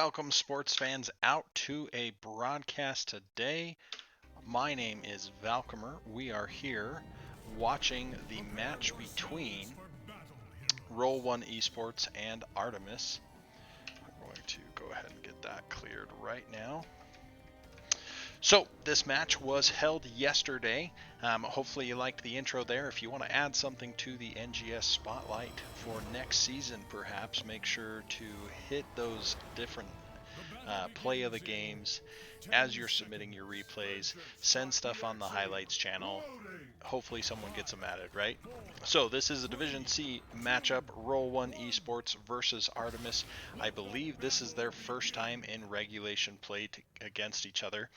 Welcome, sports fans, out to a broadcast today. My name is Valcomer. We are here watching the match between Roll One Esports and Artemis. I'm going to go ahead and get that cleared right now. So, this match was held yesterday. Hopefully you liked the intro there. If you want to add something to the NGS spotlight for next season, perhaps, make sure to hit those different play of the games as you're submitting your replays. Send stuff on the highlights channel. Hopefully someone gets them added, right? So this is a Division C matchup, Roll One Esports versus Artemis. I believe this is their first time in regulation play against each other.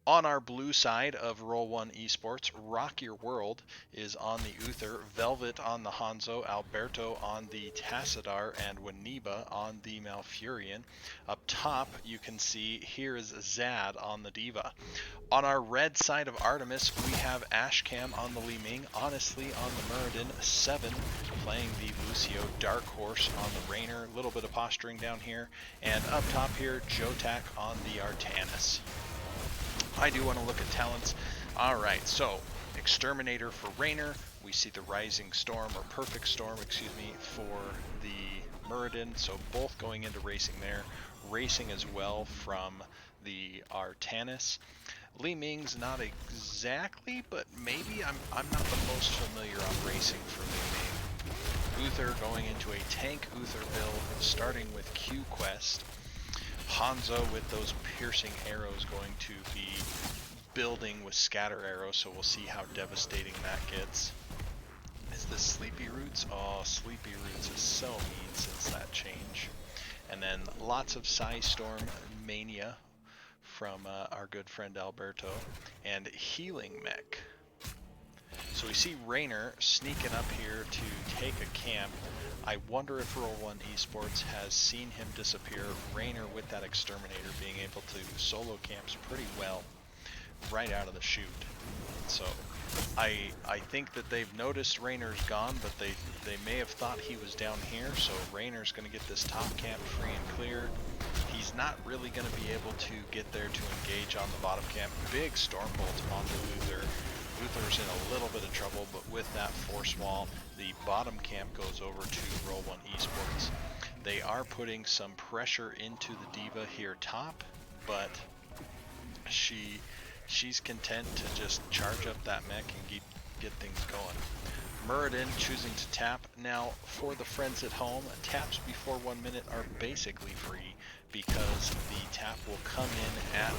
On our blue side of Roll One Esports, Rock Your World is on the Uther, Velvet on the Hanzo, Alberto on the Tassadar, and Waniba on the Malfurion. Up top, you can see here is Zad on the Diva. On our red side of Artemis, we have Ashcam on the Li Ming, Honestly on the Muradin, Seven playing the Lucio, Dark Horse on the Rainer, a little bit of posturing down here, and up top here, Jotak on the Artemis. I do want to look at talents. Alright, so Exterminator for Rainer. We see the Rising Storm, or Perfect Storm, excuse me, for the Muradin. So both going into racing there. Racing as well from the Artemis. Li Ming's not exactly, but maybe I'm not the most familiar on racing for Li Ming. Uther going into a tank Uther build, starting with Q Quest. Hanzo with those piercing arrows going to be building with scatter arrows, so we'll see how devastating that gets. Is this Sleepy Roots? Oh, Sleepy Roots is so mean since that change. And then lots of Psystorm Mania from our good friend Alberto, and Healing Mech. So we see Rainer sneaking up here to take a camp. I wonder if Roll One Esports has seen him disappear. Rainer with that Exterminator being able to solo camps pretty well right out of the chute. So I think that they've noticed Rainer's gone, but they may have thought he was down here. So Rainer's going to get this top camp free and clear. He's not really going to be able to get there to engage on the bottom camp. Big Stormbolt onto Luther. Luther's in a little bit of trouble, but with that force wall, the bottom camp goes over to Roll One Esports. They are putting some pressure into the Diva here top, but she's content to just charge up that mech and get things going. Muradin choosing to tap. Now, for the friends at home, taps before 1 minute are basically free because the tap will come in at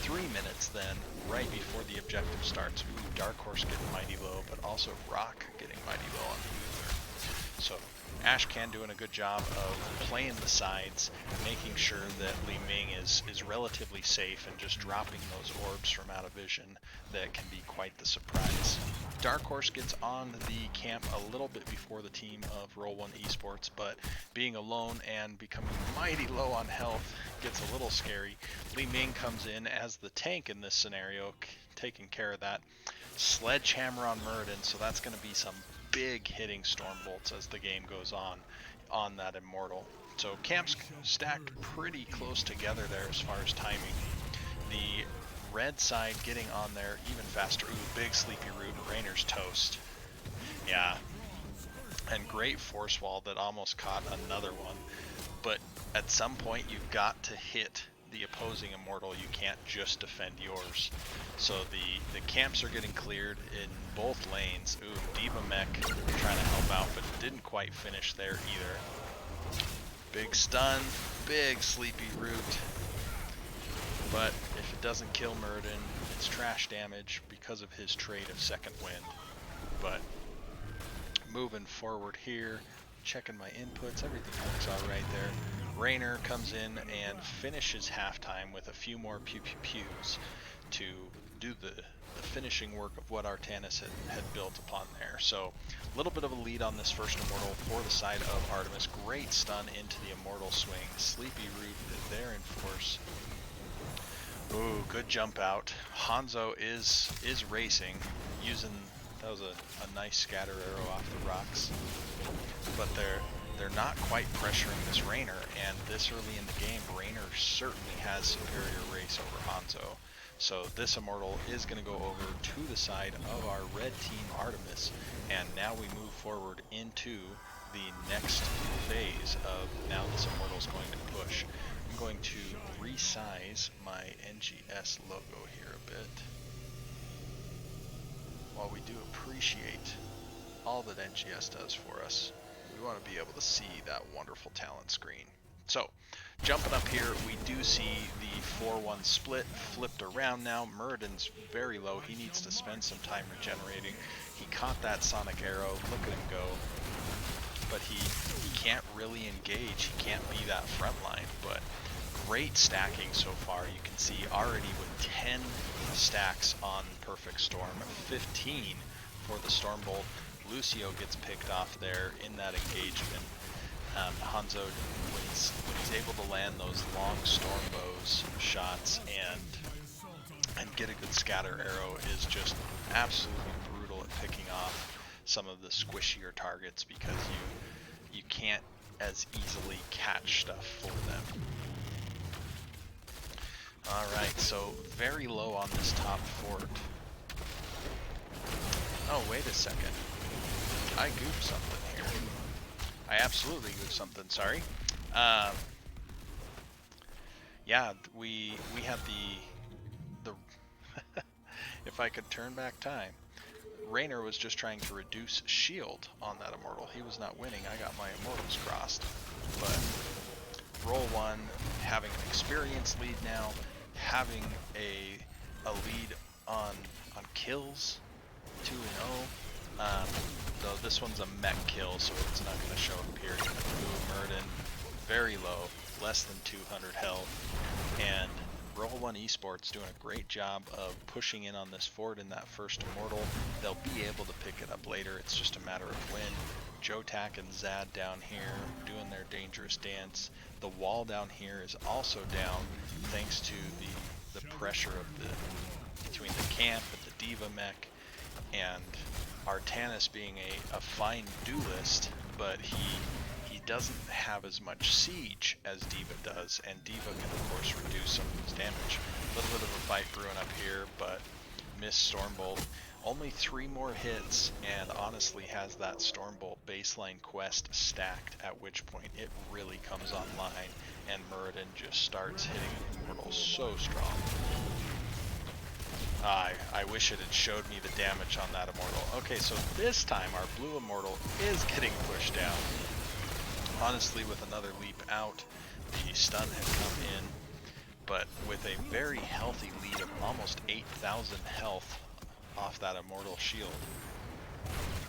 3 minutes then, right before the objective starts. Ooh, Dark Horse getting mighty low, but also Rock getting mighty low on the Uther. So Ashcan doing a good job of playing the sides, making sure that Li Ming is relatively safe and just dropping those orbs from out of vision that can be quite the surprise. Dark Horse gets on the camp a little bit before the team of Roll One Esports, but being alone and becoming mighty low on health gets a little scary. Li Ming comes in as the tank in this scenario, taking care of that. Sledgehammer on Muradin, so that's going to be some big hitting Stormbolts as the game goes on that Immortal. So camps stacked pretty close together there as far as timing. The red side getting on there even faster. Ooh, big Sleepy Root, Rainer's toast. Yeah, and great force wall that almost caught another one. But at some point you've got to hit the opposing Immortal. You can't just defend yours. So the camps are getting cleared in both lanes. Ooh, Diva Mech trying to help out, but didn't quite finish there either. Big stun, big Sleepy Root. But if it doesn't kill Muradin, it's trash damage because of his trait of Second Wind. But moving forward here, checking my inputs, everything looks alright there. Rainer comes in and finishes halftime with a few more pews to do the finishing work of what Artemis had built upon there. So a little bit of a lead on this first Immortal for the side of Artemis. Great stun into the Immortal swing. Sleepy Root there in force. Ooh, good jump out. Hanzo is racing, using, that was a nice scatter arrow off the rocks. But they're not quite pressuring this Raynor, and this early in the game, Raynor certainly has superior race over Hanzo. So this Immortal is going to go over to the side of our red team Artemis, and now we move forward into the next phase of now this Immortal is going to push. I'm going to resize my NGS logo here a bit. While we do appreciate all that NGS does for us, we want to be able to see that wonderful talent screen. So, jumping up here, we do see the 4-1 split flipped around now. Muradin's very low. He needs to spend some time regenerating. He caught that Sonic Arrow. Look at him go. But he can't really engage. He can't be that front line. But great stacking so far. You can see already with 10 stacks on Perfect Storm, 15 for the Stormbolt. Lucio gets picked off there in that engagement. Hanzo, when he's able to land those long storm bows shots and get a good scatter arrow, is just absolutely brutal at picking off some of the squishier targets, because you can't as easily catch stuff for them. Alright, so very low on this top fort. Oh, wait a second. I goofed something here. I absolutely goofed something, sorry. Yeah, we had the if I could turn back time, Raynor was just trying to reduce shield on that Immortal. He was not winning. I got my Immortals crossed. But roll one, having an experience lead now, having a lead on kills, 2-0. Though this one's a mech kill, so it's not going to show up here. Muradin, very low, less than 200 health, and Roll 1 Esports doing a great job of pushing in on this fort in that first Immortal. They'll be able to pick it up later. It's just a matter of when. Jotak and Zad down here doing their dangerous dance. The wall down here is also down thanks to the pressure of between the camp and the Diva mech, and Artemis being a fine duelist, but he doesn't have as much siege as Diva does, and Diva can of course reduce some of his damage. A little bit of a fight brewing up here, but missed Stormbolt. Only 3 more hits, and honestly has that Stormbolt baseline quest stacked, at which point it really comes online, and Muradin just starts hitting Immortal so strong. I wish it had showed me the damage on that Immortal. Okay, so this time our blue Immortal is getting pushed down. Honestly, with another leap out, the stun had come in, but with a very healthy lead of almost 8,000 health off that Immortal shield.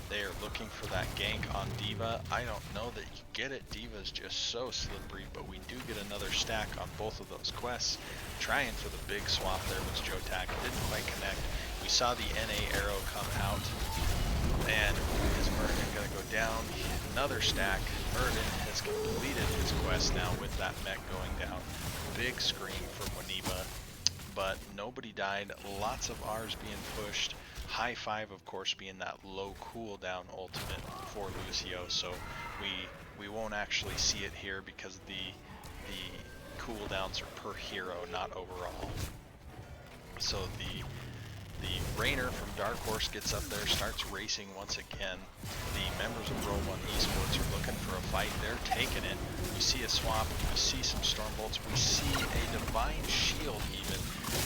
They are looking for that gank on Diva. I don't know that you get it. Diva's just so slippery, but we do get another stack on both of those quests. Trying for the big swap there was Jotak. Didn't quite connect. We saw the NA arrow come out, and is Muradin going to go down? Another stack. Muradin has completed his quest now with that mech going down. Big scream from Waniba, but nobody died. Lots of R's being pushed. High five, of course, being that low cooldown ultimate for Lucio, so we won't actually see it here because the cooldowns are per hero, not overall. So the Raynor from Dark Horse gets up there, starts racing once again. The members of Roll 1 Esports are looking for a fight. They're taking it. We see a swap. We see some Stormbolts. We see a Divine Shield even.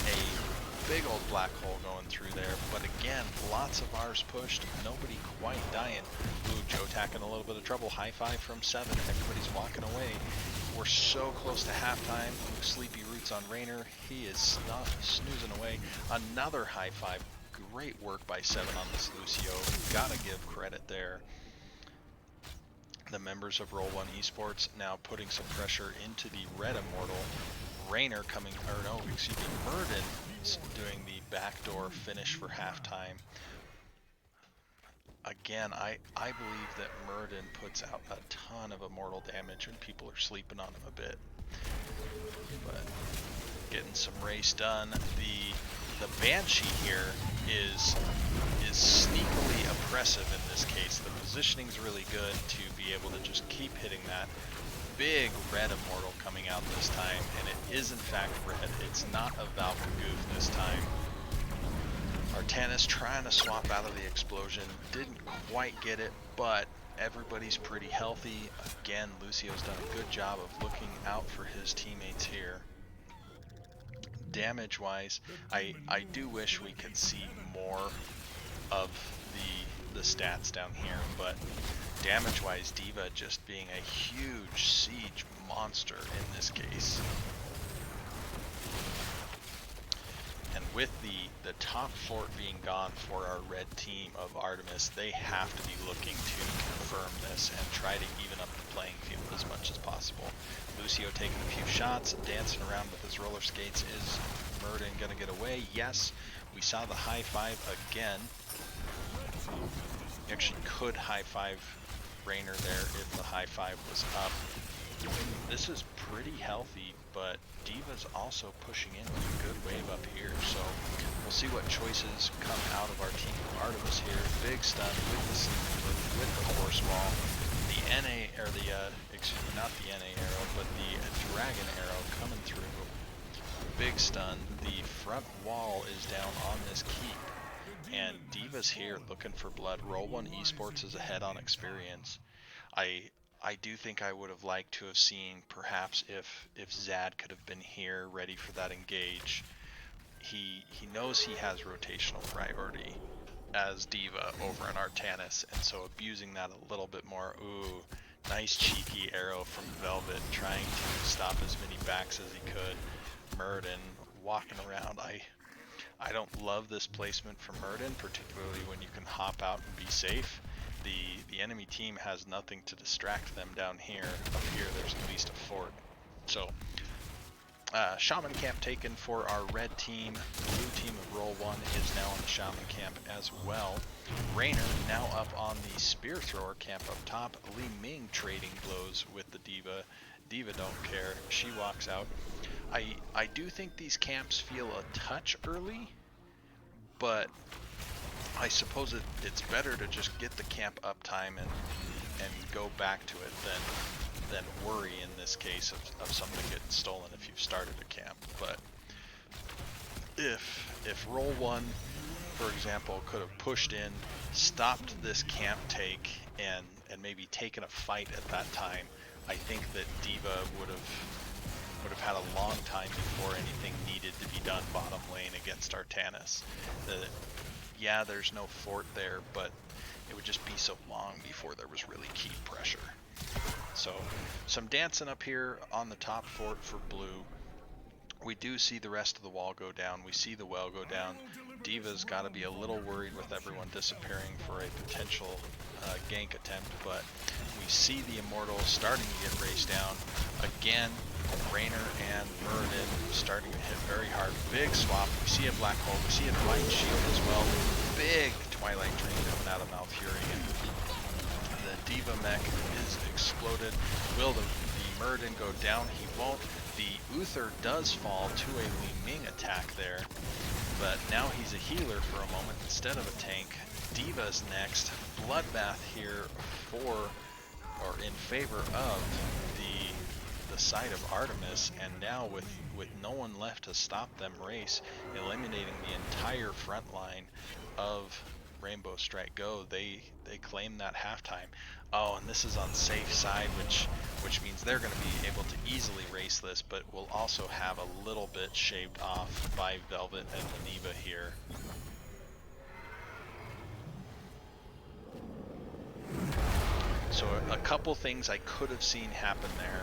A big old black hole going through there. But again, lots of R's pushed. Nobody quite dying. Ooh, Jotak in a little bit of trouble. High five from 7. Everybody's walking away. We're so close to halftime. Sleepy Roots on Raynor. He is not snoozing away. Another high five. Great work by 7 on this Lucio. Gotta give credit there. The members of Roll 1 Esports now putting some pressure into the red Immortal. Raynor coming, or no, excuse me, Muradin doing the backdoor finish for halftime. Again, I believe that Muradin puts out a ton of Immortal damage when people are sleeping on him a bit. But getting some race done. The Banshee here is is sneakily oppressive in this case. The positioning is really good to be able to just keep hitting that. Big red immortal coming out this time, and it is in fact red. It's not a Valkagoof this time. Artemis trying to swap out of the explosion, didn't quite get it, but everybody's pretty healthy. Again, Lucio's done a good job of looking out for his teammates here. Damage wise, I do wish we could see more of the stats down here, but damage wise, D.Va just being a huge siege monster in this case. And with the top fort being gone for our red team of Artemis, they have to be looking to confirm this and try to even up the playing field as much as possible. Lucio taking a few shots, dancing around with his roller skates. Is Murden gonna get away? Yes. We saw the high five again. You actually could high five Rainer there if the high five was up. This is pretty healthy, but D.Va's also pushing in with a good wave up here, so we'll see what choices come out of our team. Artemis here, big stun with the with the force wall, the NA, or the excuse me, not the NA arrow, but the dragon arrow coming through. Big stun. The front wall is down on this keep, and D.Va's here looking for blood. Roll 1 Esports is ahead on experience. I do think I would have liked to have seen perhaps if Zad could have been here ready for that engage. He knows he has rotational priority as D.Va over in Artemis, and so abusing that a little bit more. Ooh, nice cheeky arrow from Velvet, trying to stop as many backs as he could. Murden walking around. I don't love this placement for Murden, particularly when you can hop out and be safe. The enemy team has nothing to distract them down here. Up here there's at least a fort. So Shaman camp taken for our red team. Blue team of roll 1 is now on the Shaman camp as well. Rainer now up on the spear thrower camp up top. Li Ming trading blows with the D.Va. D.Va don't care. She walks out. I do think these camps feel a touch early, but I suppose it's better to just get the camp uptime and go back to it than worry in this case of something getting stolen if you've started a camp. But if roll 1, for example, could have pushed in, stopped this camp take, and maybe taken a fight at that time, I think that D.Va would have had a long time before anything needed to be done bottom lane against Artemis. Yeah, there's no fort there, but it would just be so long before there was really key pressure. So some dancing up here on the top fort for blue. We do see the rest of the wall go down. We see the well go down. D.Va's got to be a little worried with everyone disappearing for a potential gank attempt, but we see the immortals starting to get raced down. Again, Rainer and Murden starting to hit very hard. Big swap. We see a black hole. We see a divine shield as well. Big Twilight Dream coming out of Malfurion. The D.Va mech is exploded. Will the Murden go down? He won't. The Uther does fall to a Li Ming attack there, but now he's a healer for a moment instead of a tank. D.Va's next. Bloodbath here for, or in favor of the side of Artemis, and now with no one left to stop them race, eliminating the entire front line of Rainbow Strike Go, they claim that halftime. Oh, and this is on safe side, which means they're going to be able to easily race this, but will also have a little bit shaved off by Velvet and Maneva here. So a couple things I could have seen happen there.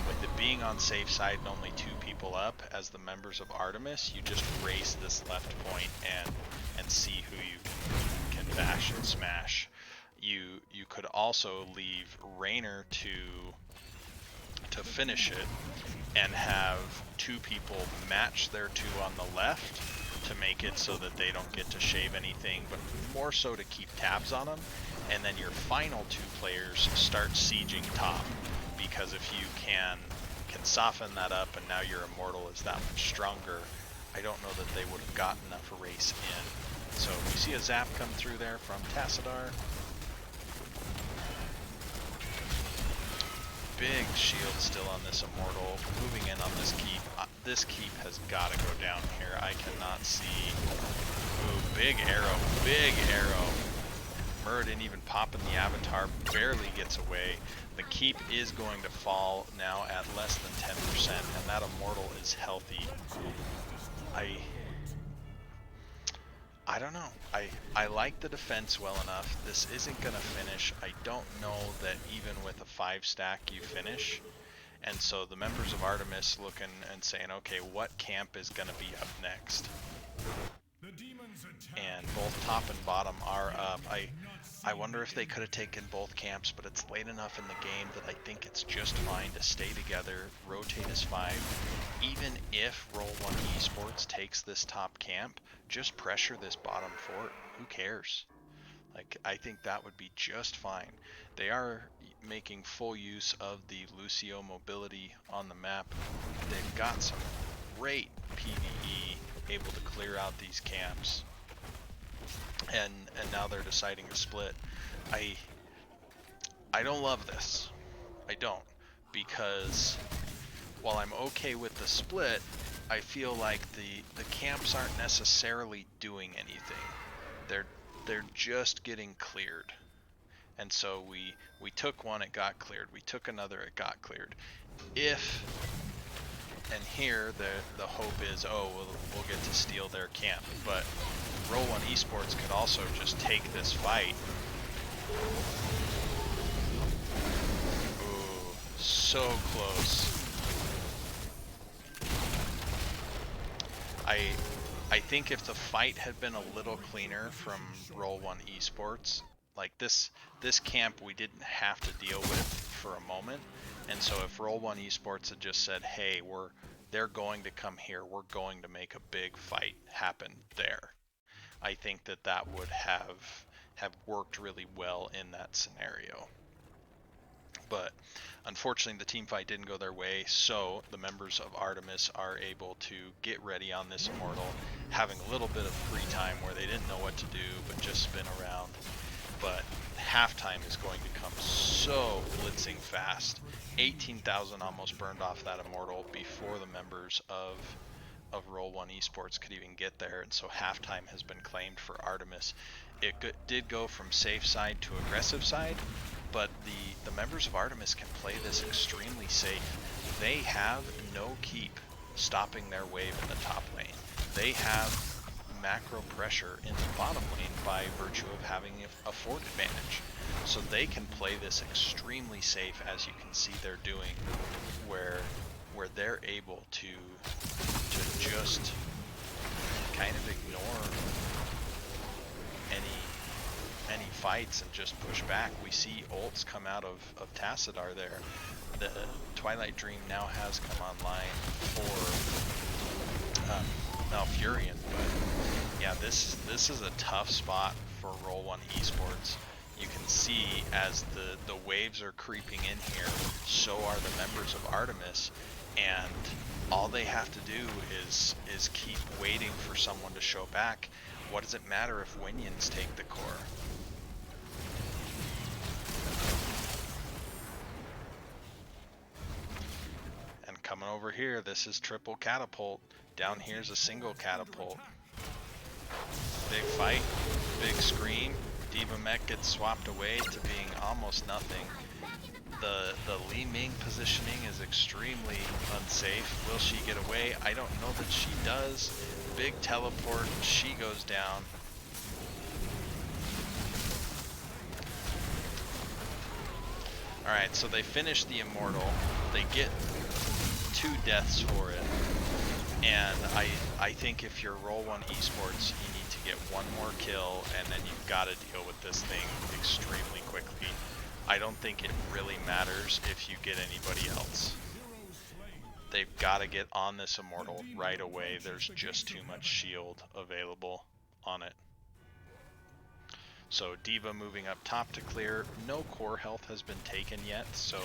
With it being on safe side and only 2 people up, as the members of Artemis, you just race this left point and see who you can bash and smash. You could also leave Rainer to finish it and have 2 people match their 2 on the left to make it so that they don't get to shave anything, but more so to keep tabs on them. And then your final 2 players start sieging top, because if you can soften that up and now your immortal is that much stronger, I don't know that they would have gotten enough race in So we see a zap come through there from Tassadar. Big shield still on this Immortal, moving in on this keep. This keep has got to go down here. I cannot see. Ooh, big arrow, big arrow. Mur didn't even pop in the Avatar, barely gets away. The keep is going to fall now at less than 10%, and that Immortal is healthy. I don't know. I like the defense well enough. This isn't going to finish. I don't know that even with a 5 stack you finish. And so the members of Artemis looking and saying, okay, what camp is going to be up next? And both top and bottom are up. I wonder if they could have taken both camps, but it's late enough in the game that I think it's just fine to stay together, rotate as 5. Even if Roll 1 Esports takes this top camp, just pressure this bottom fort. Who cares? Like, I think that would be just fine. They are making full use of the Lucio mobility on the map. They've got some great PvE, able to clear out these camps. And now they're deciding to split. I don't love this. I don't, because while I'm okay with the split, I feel like the camps aren't necessarily doing anything. They're just getting cleared. And so we took one, it got cleared. We took another, it got cleared. And here the hope is, oh, we'll get to steal their camp. But Roll 1 Esports could also just take this fight. Ooh, so close. I think if the fight had been a little cleaner from Roll 1 Esports, like this camp we didn't have to deal with for a moment. And so if Roll 1 Esports had just said, hey, they're going to come here, we're going to make a big fight happen there, I think that would have worked really well in that scenario. But unfortunately the team fight didn't go their way, so the members of Artemis are able to get ready on this Immortal, having a little bit of free time where they didn't know what to do but just spin around. But halftime is going to come so blitzing fast. 18,000 almost burned off that Immortal before the members of Roll 1 Esports could even get there, and so halftime has been claimed for Artemis. It did go from safe side to aggressive side, but the members of Artemis can play this extremely safe. They have no keep stopping their wave in the top lane. They have macro pressure in the bottom lane by virtue of having a fort advantage. So they can play this extremely safe, as you can see they're doing, where they're able to just kind of ignore any fights and just push back. We see ults come out of Tassadar there. The Twilight Dream now has come online for Malfurion, but yeah, this is a tough spot for Roll 1 Esports. You can see as the waves are creeping in here, so are the members of Artemis, and all they have to do is keep waiting for someone to show back. What does it matter if Winions take the core? And coming over here, this is triple catapult. Down here's a single catapult. Big fight, big scream. Diva Mech gets swapped away to being almost nothing. The Li Ming positioning is extremely unsafe. Will she get away? I don't know that she does. Big teleport, she goes down. Alright, so they finish the Immortal. They get 2 deaths for it. And I think if you're Roll 1 Esports, you need to get 1 more kill, and then you've got to deal with this thing extremely quickly. I don't think it really matters if you get anybody else. They've got to get on this Immortal right away. There's just too much shield available on it. So Diva moving up top to clear. No core health has been taken yet, so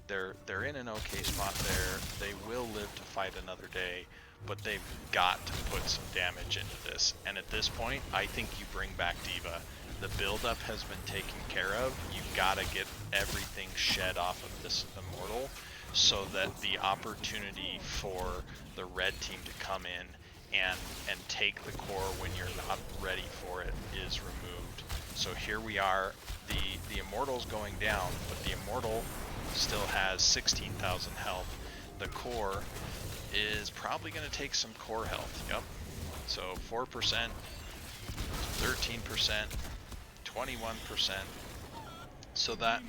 they're in an okay spot there. They will live to fight another day, but they've got to put some damage into this. And at this point, I think you bring back D.Va. The buildup has been taken care of. You've got to get everything shed off of this Immortal so that the opportunity for the red team to come in and take the core when you're not ready for it is removed. So here we are. The Immortal's going down, but the Immortal still has 16,000 health. The core is probably going to take some core health. Yep. So 4%, 13%, 21%. So that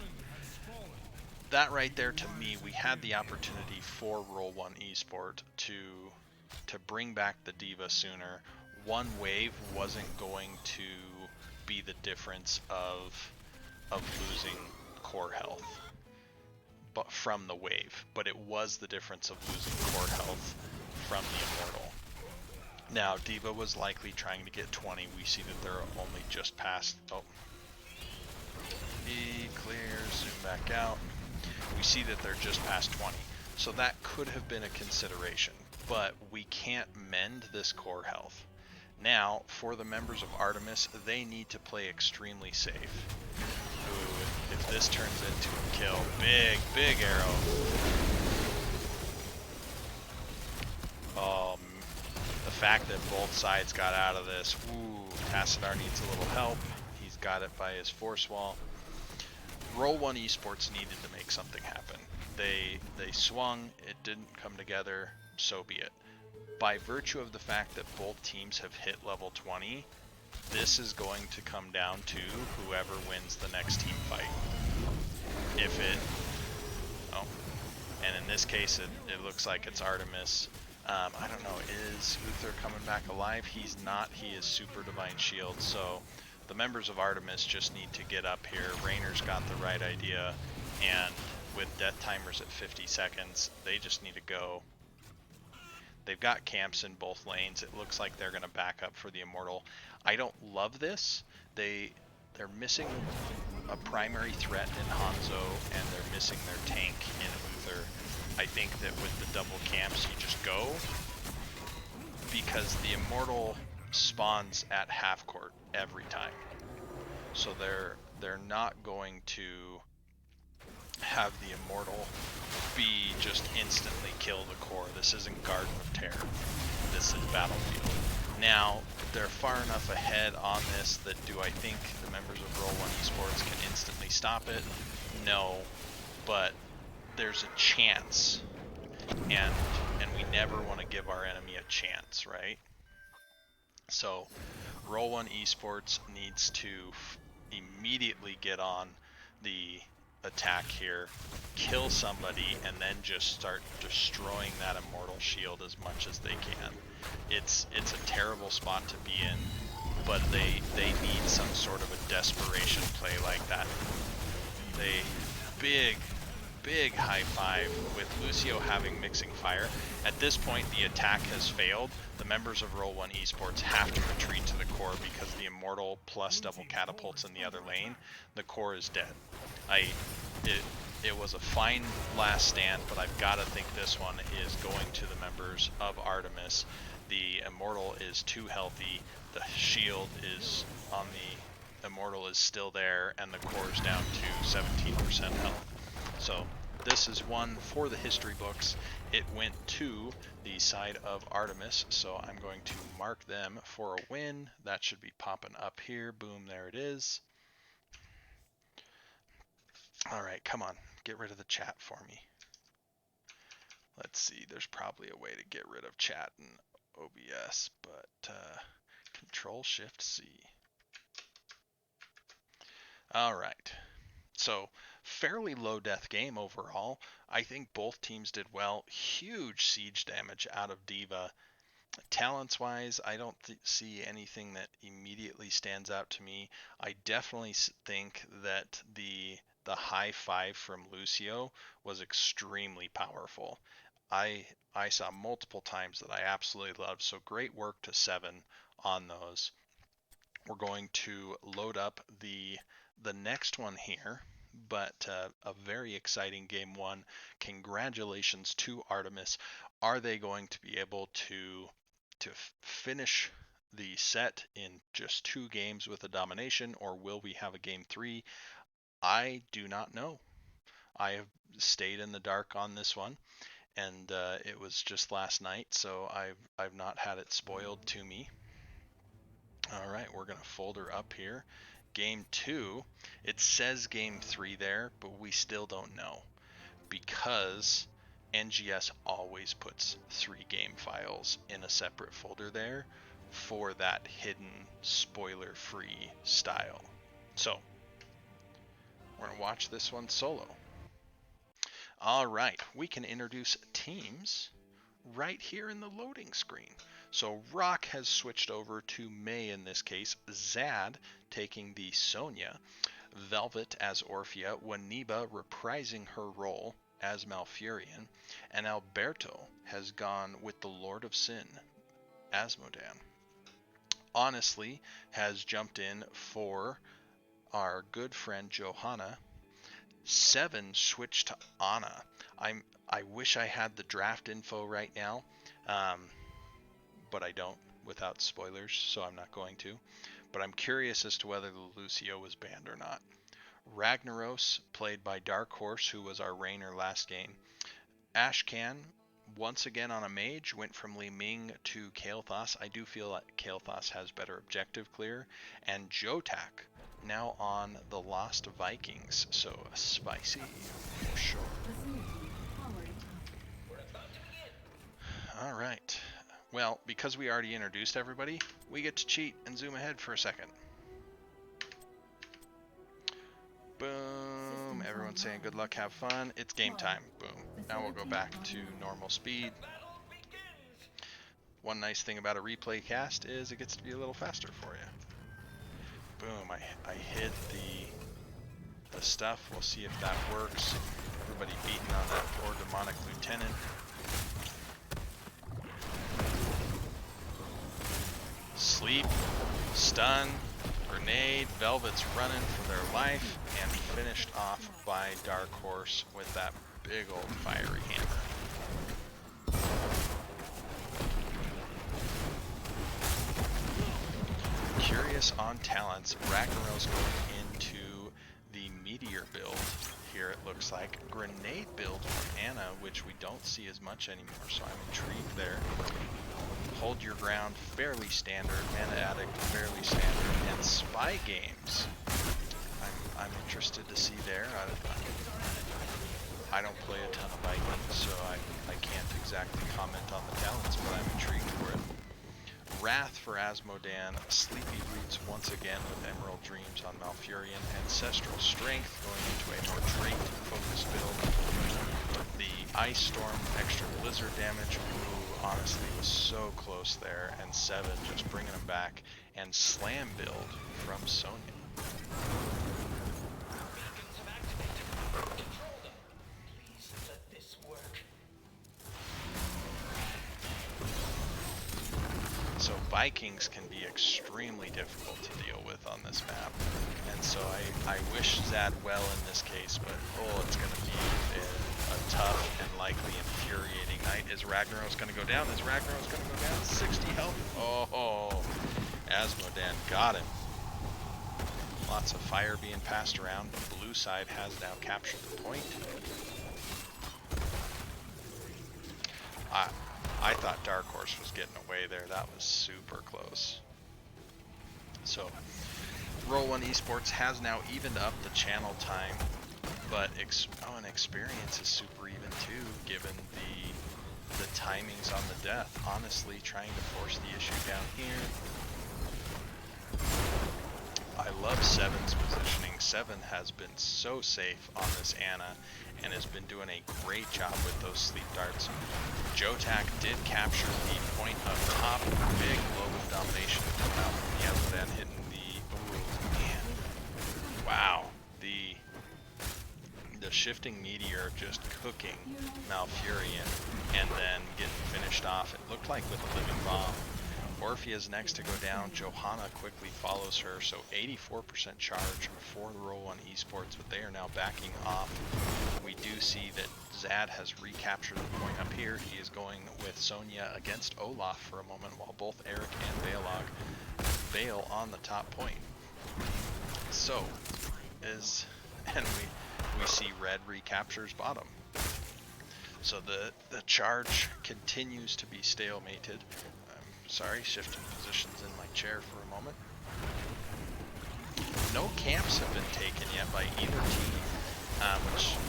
right there, to me, we had the opportunity for Roll 1 Esport to bring back the D.Va sooner. One wave wasn't going to be the difference of losing core health but from the wave, but it was the difference of losing core health from the Immortal. Now, D.Va was likely trying to get 20. We see that they're only just past. Oh. Clear, zoom back out. We see that they're just past 20. So that could have been a consideration, but we can't mend this core health. Now, for the members of Artemis, they need to play extremely safe. Ooh, if this turns into a kill, big arrow. The fact that both sides got out of this, ooh, Tassadar needs a little help. He's got it by his force wall. Roll 1 Esports needed to make something happen. They swung, it didn't come together, so be it. By virtue of the fact that both teams have hit level 20, this is going to come down to whoever wins the next team fight. And in this case, it looks like it's Artemis. I don't know, is Uther coming back alive? He's not. He is Super Divine Shield, so the members of Artemis just need to get up here. Rainer's got the right idea, and with death timers at 50 seconds, they just need to go. They've got camps in both lanes. It looks like they're going to back up for the Immortal. I don't love this. They're missing a primary threat in Hanzo, and they're missing their tank in Uther. I think that with the double camps, you just go, because the Immortal spawns at half court every time. So they're not going to have the Immortal be just instantly kill the core. This isn't Garden of Terror. This is Battlefield. Now, they're far enough ahead on this that do I think the members of Roll 1 Esports can instantly stop it? No, but there's a chance, and we never want to give our enemy a chance, right? So Roll 1 Esports needs to immediately get on the attack here, kill somebody, and then just start destroying that Immortal shield as much as they can. It's a terrible spot to be in, but they need some sort of a desperation play like that. Big high five with Lucio having mixing fire. At this point, the attack has failed. The members of Roll 1 Esports have to retreat to the core because the Immortal plus double catapults in the other lane. The core is dead. It was a fine last stand, but I've got to think this one is going to the members of Artemis. The Immortal is too healthy. The shield is on the Immortal is still there, and the core is down to 17% health. So this is one for the history books. It went to the side of Artemis, so I'm going to mark them for a win. That should be popping up here. Boom, there it is. All right, come on, get rid of the chat for me. Let's see, there's probably a way to get rid of chat in OBS, but Control-Shift-C. All right, so fairly low death game overall. I think both teams did well. Huge siege damage out of D.Va. Talents wise, I don't see anything that immediately stands out to me. I definitely think that the high five from Lucio was extremely powerful. I saw multiple times that I absolutely loved, so great work to 7 on those. We're going to load up the next one here, but a very exciting game one. Congratulations to Artemis. Are they going to be able to finish the set in just 2 games with a domination, or will we have a game 3? I do not know. I have stayed in the dark on this one, and it was just last night, so I've not had it spoiled to me. All right, we're gonna fold her up here. Game 2, it says game 3 there, but we still don't know because NGS always puts 3 game files in a separate folder there for that hidden spoiler-free style. So we're gonna watch this one solo. All right, we can introduce teams right here in the loading screen. So Rock has switched over to May in this case, Zad taking the Sonya, Velvet as Orphea, Waniba reprising her role as Malfurion, and Alberto has gone with the Lord of Sin, Asmodan. Honestly has jumped in for our good friend Johanna. Seven switched to Anna. I wish I had the draft info right now, but I don't without spoilers, so I'm not going to. But I'm curious as to whether the Lucio was banned or not. Ragnaros, played by Dark Horse, who was our Rainer last game. Ashcan, once again on a mage, went from Li Ming to Kael'thas. I do feel like Kael'thas has better objective clear. And Jotak, now on the Lost Vikings, so spicy for sure. All right. Well, because we already introduced everybody, we get to cheat and zoom ahead for a second. Boom. Everyone's saying good luck, have fun. It's game time. Boom. Now we'll go back to normal speed. One nice thing about a replay cast is it gets to be a little faster for you. Boom. I hit the stuff. We'll see if that works. Everybody beating on that poor demonic lieutenant. Sleep, stun, grenade, Velvet's running for their life, and finished off by Dark Horse with that big old fiery hammer. Curious on talents, Ragnaros going into the Meteor build. Here it looks like grenade build from Anna, which we don't see as much anymore, so I'm intrigued there. Hold your ground, fairly standard. Mana Addict, fairly standard. And Spy Games, I'm interested to see there. I don't play a ton of Vikings, so I can't exactly comment on the talents, but I'm intrigued for it. Wrath for Asmodan, Sleepy Roots once again with Emerald Dreams on Malfurion, Ancestral Strength going into a more Drake focus build. The Ice Storm, extra Blizzard damage, ooh, honestly was so close there, and Seven just bringing them back, and Slam build from Sonya. So Vikings can be extremely difficult to deal with on this map, and so I wish Zad well in this case, but oh, it's going to be a tough and likely infuriating night. Is Ragnaros going to go down? Is Ragnaros going to go down? 60 health. Oh, Asmodan got him. Lots of fire being passed around. The blue side has now captured the point. I thought Dark Horse was getting away there. That was super close. So, Roll 1 Esports has now evened up the channel time, but and experience is super even too, given the timings on the death. Honestly, trying to force the issue down here. I love Seven's positioning. Seven has been so safe on this Anna and has been doing a great job with those sleep darts. Jotak did capture the point up top. Big globe of domination come out from the Asmodan hitting the... Ooh, man. Wow. The shifting meteor just cooking Malfurion and then getting finished off. It looked like with a living bomb. Orphea's next to go down. Johanna quickly follows her, so 84% charge for the Roll 1 Esports, but they are now backing off. We do see that Zad has recaptured the point up here. He is going with Sonya against Olaf for a moment, while both Eric and Balog bail on the top point. So, and we see red recaptures bottom. So the charge continues to be stalemated. Sorry, shifting positions in my chair for a moment. No camps have been taken yet by either team,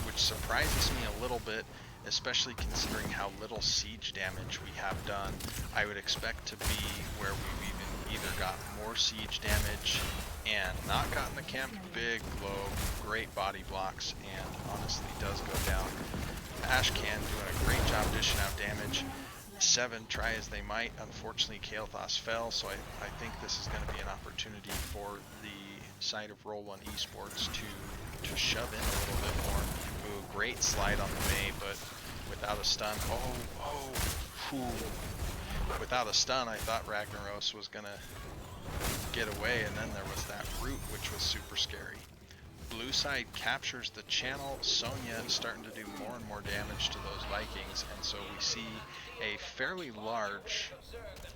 which surprises me a little bit, especially considering how little siege damage we have done. I would expect to be where we've either got more siege damage and not gotten the camp. Big globe, great body blocks, and honestly does go down. Ashcan doing a great job dishing out damage. 7 try as they might. Unfortunately, Kael'thas fell, so I think this is going to be an opportunity for the side of Roll 1 Esports to shove in a little bit more. Ooh, great slide on the Mei, but without a stun. Without a stun, I thought Ragnaros was going to get away, and then there was that root, which was super scary. Blue side captures the channel. Sonya is starting to do more and more damage to those Vikings, and so we see a fairly large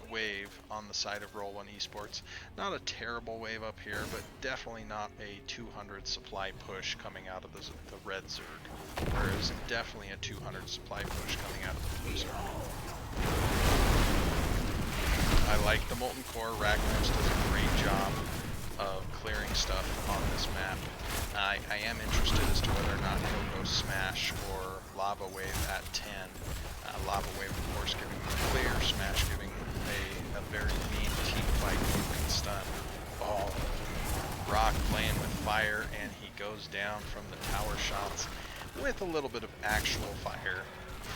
wave on the side of Roll 1 Esports. Not a terrible wave up here, but definitely not a 200 supply push coming out of the red Zerg, whereas definitely a 200 supply push coming out of the blue Zerg. I like the Molten Core. Ragnaros does a great job of clearing stuff on this map. I am interested as to whether or not he'll go Smash or Lava Wave at 10. Lava Wave, of course, giving the clear, Smash giving a very mean team fight moving stun. Oh, Rock playing with fire, and he goes down from the tower shots with a little bit of actual fire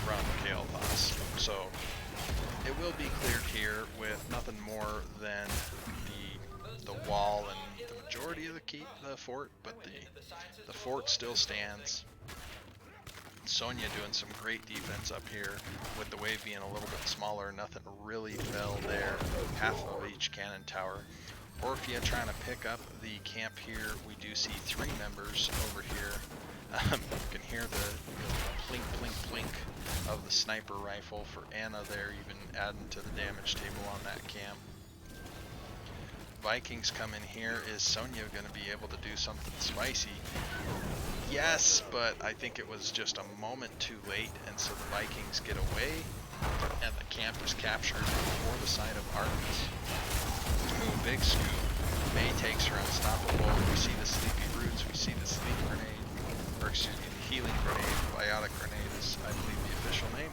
from Kael'thas. So it will be cleared here with nothing more than the wall and the majority of the fort, but the fort still stands. Sonya doing some great defense up here with the wave being a little bit smaller. Nothing really fell there. Half of each cannon tower. Orphea trying to pick up the camp here. We do see 3 members over here. You can hear the plink, plink, plink of the sniper rifle for Anna there, even adding to the damage table on that camp. Vikings come in here. Is Sonya going to be able to do something spicy? Yes, but I think it was just a moment too late, and so the Vikings get away, and the camp is captured for the side of Artemis. Ooh, big scoop. Mei takes her unstoppable. We see the sleepy roots. We see the sleep grenade, or excuse me, the healing grenade. Biotic grenade is, I believe, the official name.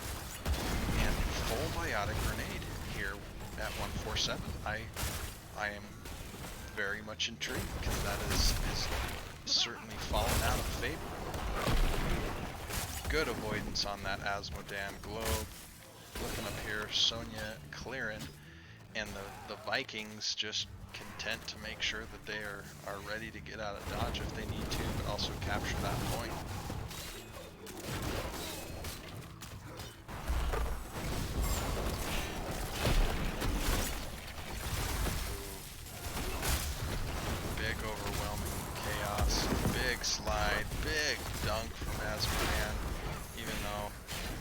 And full biotic grenade here at 147. I am very much intrigued, because that is certainly fallen out of favor. Good avoidance on that Asmodan globe. Looking up here, Sonya clearing, and the Vikings just content to make sure that they are ready to get out of dodge if they need to, but also capture that point. Slide, big dunk from Asmodan, even though,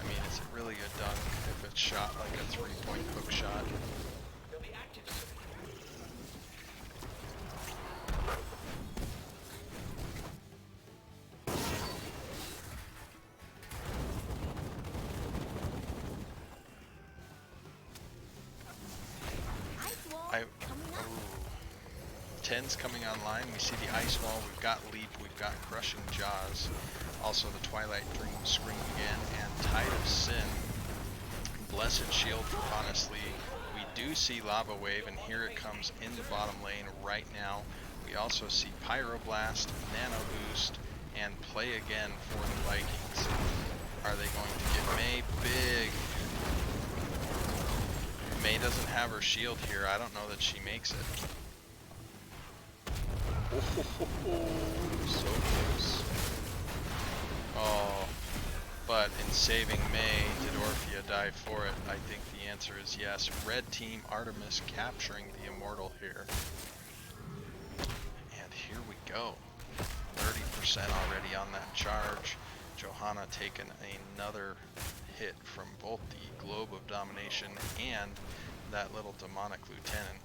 I mean, is it really a dunk if it's shot like a 3-point hook shot? Tens coming online. We see the Ice Wall. We've got Leap. We've got Crushing Jaws. Also the Twilight Dream Scream again, and Tide of Sin. Blessed Shield. Honestly, we do see Lava Wave, and here it comes in the bottom lane right now. We also see Pyroblast, Nano Boost, and Play Again for the Vikings. Are they going to get Mei? Big. Mei doesn't have her shield here. I don't know that she makes it. Oh, so close. Oh, But in saving May, did Orphea die for it? I think the answer is yes. Red team Artemis capturing the Immortal here. And here we go. 30% already on that charge. Johanna taking another hit from both the Globe of Domination and that little demonic lieutenant.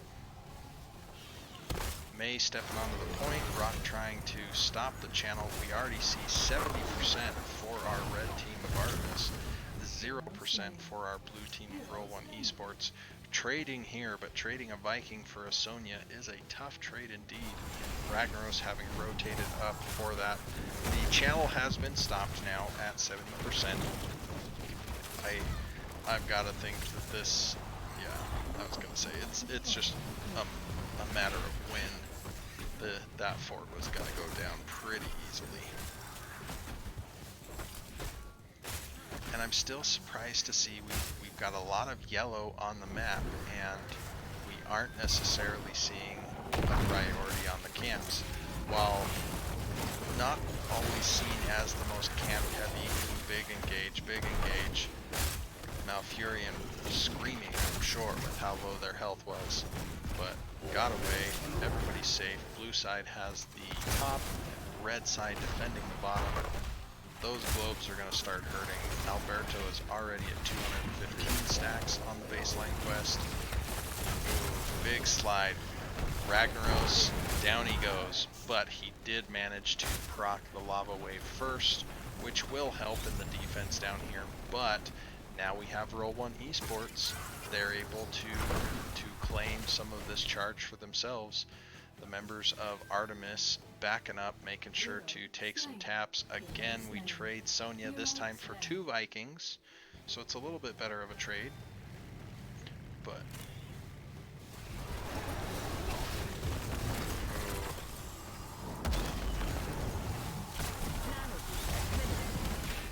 May stepping onto the point, Rock trying to stop the channel. We already see 70% for our red team of Artemis, 0% for our blue team of Roll 1 Esports. Trading here, but trading a Viking for a Sonya is a tough trade indeed. Ragnaros having rotated up for that. The channel has been stopped now at 70%. I've got to think that this, yeah, I was going to say, it's just a matter of when that fort was going to go down pretty easily. And I'm still surprised to see we've got a lot of yellow on the map, and we aren't necessarily seeing a priority on the camps. While not always seen as the most camp heavy, big engage. Malfurion screaming, I'm sure, with how low their health was. But got away, everybody's safe. Blue side has the top, red side defending the bottom. Those globes are going to start hurting. Alberto is already at 215 stacks on the baseline quest. Ooh, big slide. Ragnaros, down he goes, but he did manage to proc the lava wave first, which will help in the defense down here. But now we have Roll 1 Esports. They're able to claim some of this charge for themselves. The members of Artemis backing up, making sure to take some taps. Again, we trade Sonya, this time for 2 Vikings, so it's a little bit better of a trade. But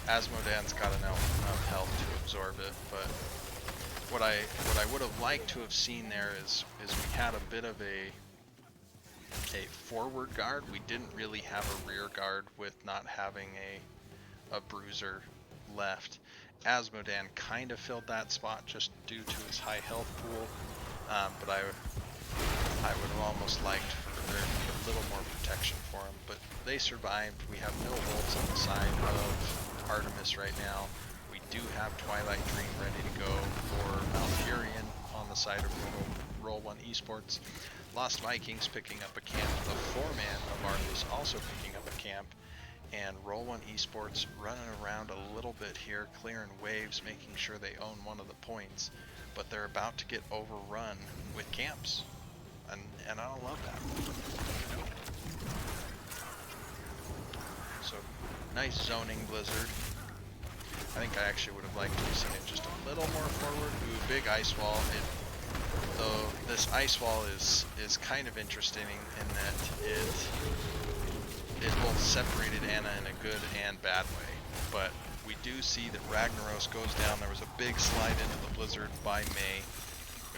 Asmodan's got enough health to absorb it, but what I would have liked to have seen there is we had a bit of a forward guard. We didn't really have a rear guard with not having a bruiser left. Asmodan kind of filled that spot just due to his high health pool, but I would have almost liked for there to be a little more protection for him. But they survived. We have no wolves on the side of Artemis right now. We do have Twilight Dream ready to go for Malfurion on the side of Roll 1 Esports. Lost Vikings picking up a camp. The 4-man of Artemis also picking up a camp. And Roll 1 Esports running around a little bit here, clearing waves, making sure they own one of the points. But they're about to get overrun with camps. And I don't love that. So, nice zoning blizzard. I think I actually would have liked to have seen it just a little more forward. Ooh, big ice wall. Though this ice wall is kind of interesting in that it both separated Anna in a good and bad way. But we do see that Ragnaros goes down. There was a big slide into the blizzard by May.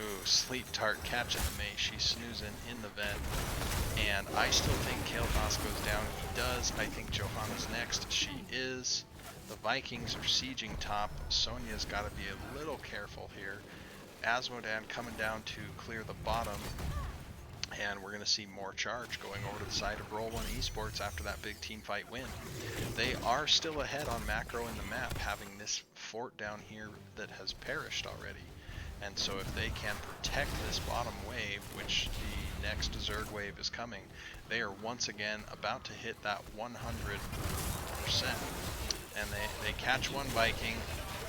Ooh, Sleep Tart catching the May. She's snoozing in the vent. And I still think Kael'thas goes down. He does. I think Johanna's next. She is. The Vikings are sieging top. Sonya's got to be a little careful here. Asmodan coming down to clear the bottom. And we're going to see more charge going over to the side of Roll 1 Esports after that big team fight win. They are still ahead on macro in the map, having this fort down here that has perished already. And so if they can protect this bottom wave, which the next Zerg wave is coming, they are once again about to hit that 100%. And they catch 1 Viking,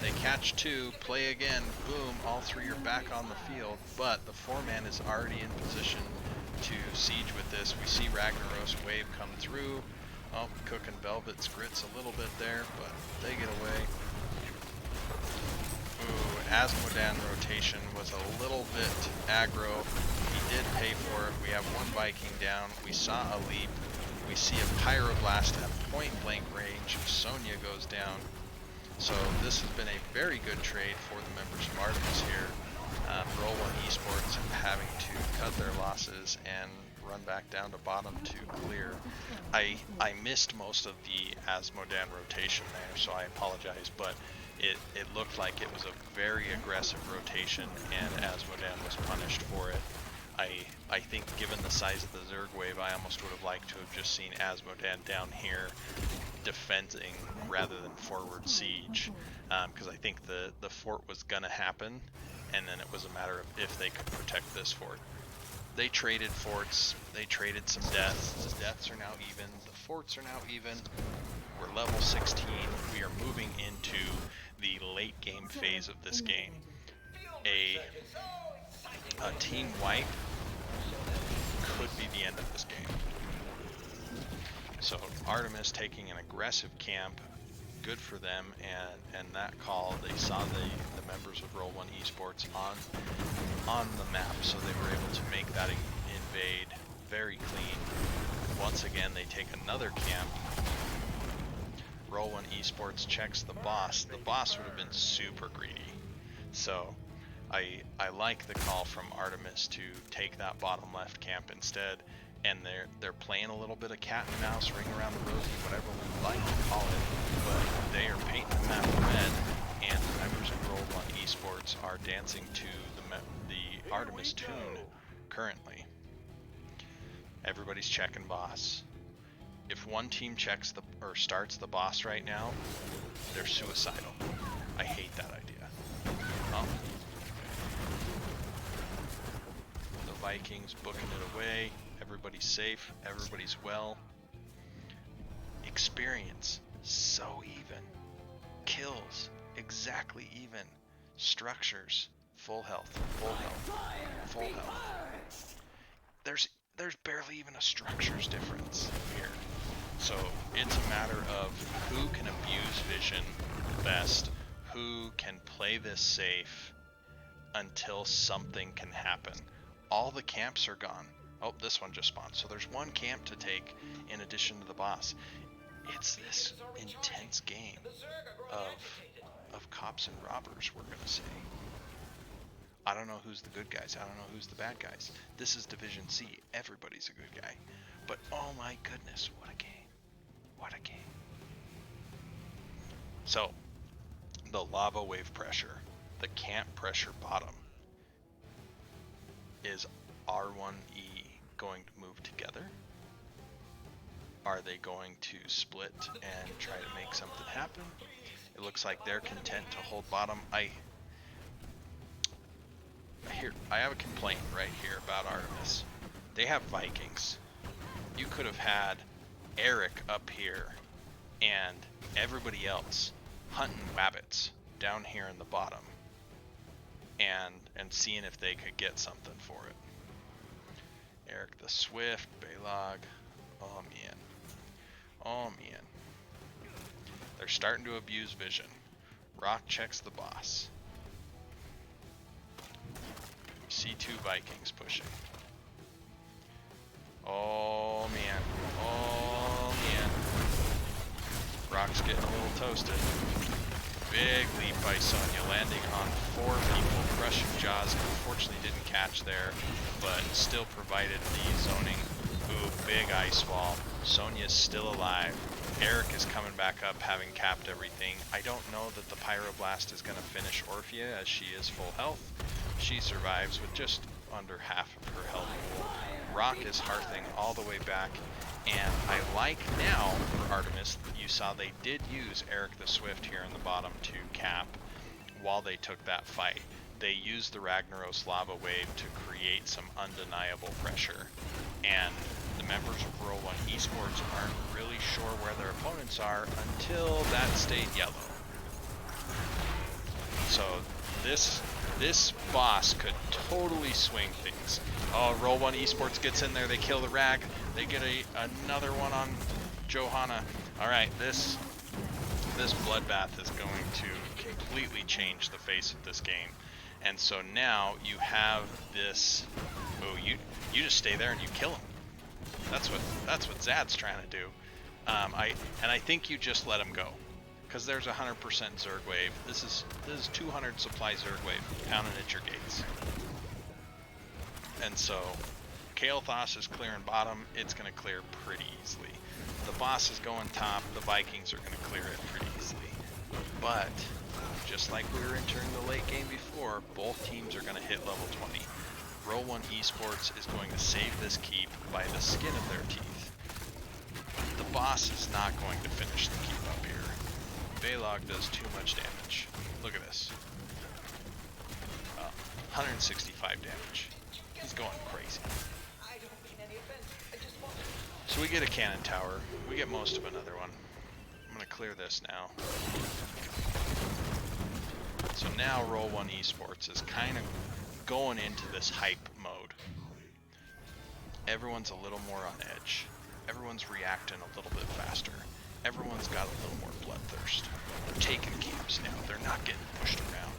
they catch 2, play again, boom, all 3 are back on the field, but the 4-man is already in position to siege with this. We see Ragnaros wave come through. Oh, cooking Velvet's grits a little bit there, but they get away. Ooh, Asmodan rotation was a little bit aggro. He did pay for it. We have 1 Viking down. We saw a leap. We see a Pyroblast at point blank range. Sonya goes down. So this has been a very good trade for the members of Artemis here. Roll 1 Esports having to cut their losses and run back down to bottom to clear. I missed most of the Asmodan rotation there, so I apologize, but it looked like it was a very aggressive rotation, and Asmodan was punished for it. I think given the size of the Zerg wave, I almost would have liked to have just seen Asmodan down here defending rather than forward siege, because I think the fort was going to happen, and then it was a matter of if they could protect this fort. They traded forts, they traded some deaths. The deaths are now even, the forts are now even. We're level 16. We are moving into the late game phase of this game. A team wipe could be the end of this game. So Artemis taking an aggressive camp, good for them, and that call, they saw the members of Roll 1 Esports on the map, so they were able to make that invade very clean. Once again, they take another camp. Roll 1 Esports checks the boss. The boss would have been super greedy. So I like the call from Artemis to take that bottom left camp instead, and they're playing a little bit of cat and mouse, ring around the rosy, whatever we like to call it, but they are painting the map red, and the members of Roll 1 Esports are dancing to the Artemis tune currently. Everybody's checking boss. If one team checks or starts the boss right now, they're suicidal. I hate that idea. Oh. The Vikings booking it away. Everybody's safe. Everybody's well. Experience so even. Kills exactly even. Structures full health. Full health. Full health. There's barely even a structures difference here. So it's a matter of who can abuse vision best, who can play this safe until something can happen. All the camps are gone. Oh, this one just spawned. So there's one camp to take in addition to the boss. It's this intense game of cops and robbers, we're gonna say. I don't know who's the good guys. I don't know who's the bad guys. This is Division C. Everybody's a good guy. But oh my goodness, what a game. What a game. So, the lava wave pressure, the camp pressure bottom, is R1E going to move together? Are they going to split and try to make something happen? It looks like they're content to hold bottom. I have a complaint right here about Artemis. They have Vikings. You could have had Eric up here and everybody else hunting wabbits down here in the bottom and seeing if they could get something for it. Eric the Swift, Baylog. Oh man. Oh man. They're starting to abuse vision. Rock checks the boss. C2 Vikings pushing. Oh man. Oh man. Rock's getting a little toasted. Big leap by Sonya, landing on 4 people. Crushing Jaws unfortunately didn't catch there, but still provided the zoning. Ooh, big ice wall. Sonya's still alive. Eric is coming back up, having capped everything. I don't know that the Pyroblast is going to finish Orphea, as she is full health. She survives with just under half of her health pool. Rock is hearthing all the way back, and I like now for Artemis, you saw they did use Eric the Swift here in the bottom to cap while they took that fight. They used the Ragnaros lava wave to create some undeniable pressure, and the members of Roll 1 Esports aren't really sure where their opponents are until that stayed yellow. So this boss could totally swing things. Oh, Roll 1 Esports gets in there, they kill the Rag, they get another one on Johanna. Alright, this bloodbath is going to completely change the face of this game. And so now you have this, oh, you just stay there and you kill him. That's what Zad's trying to do. I think you just let him go, because there's 100% Zerg wave. This is 200 supply Zerg wave pounding at your gates. And so Kael'thas is clearing bottom. It's going to clear pretty easily. The boss is going top. The Vikings are going to clear it pretty easily. But just like we were entering the late game before, both teams are going to hit level 20. Roll 1 Esports is going to save this keep by the skin of their teeth. The boss is not going to finish the keep up here. Balog does too much damage. Look at this. 165 damage. He's going crazy. So we get a cannon tower. We get most of another one. I'm going to clear this now. So now Roll 1 Esports is kind of going into this hype mode. Everyone's a little more on edge. Everyone's reacting a little bit faster. Everyone's got a little more bloodthirst. They're taking camps now. They're not getting pushed around.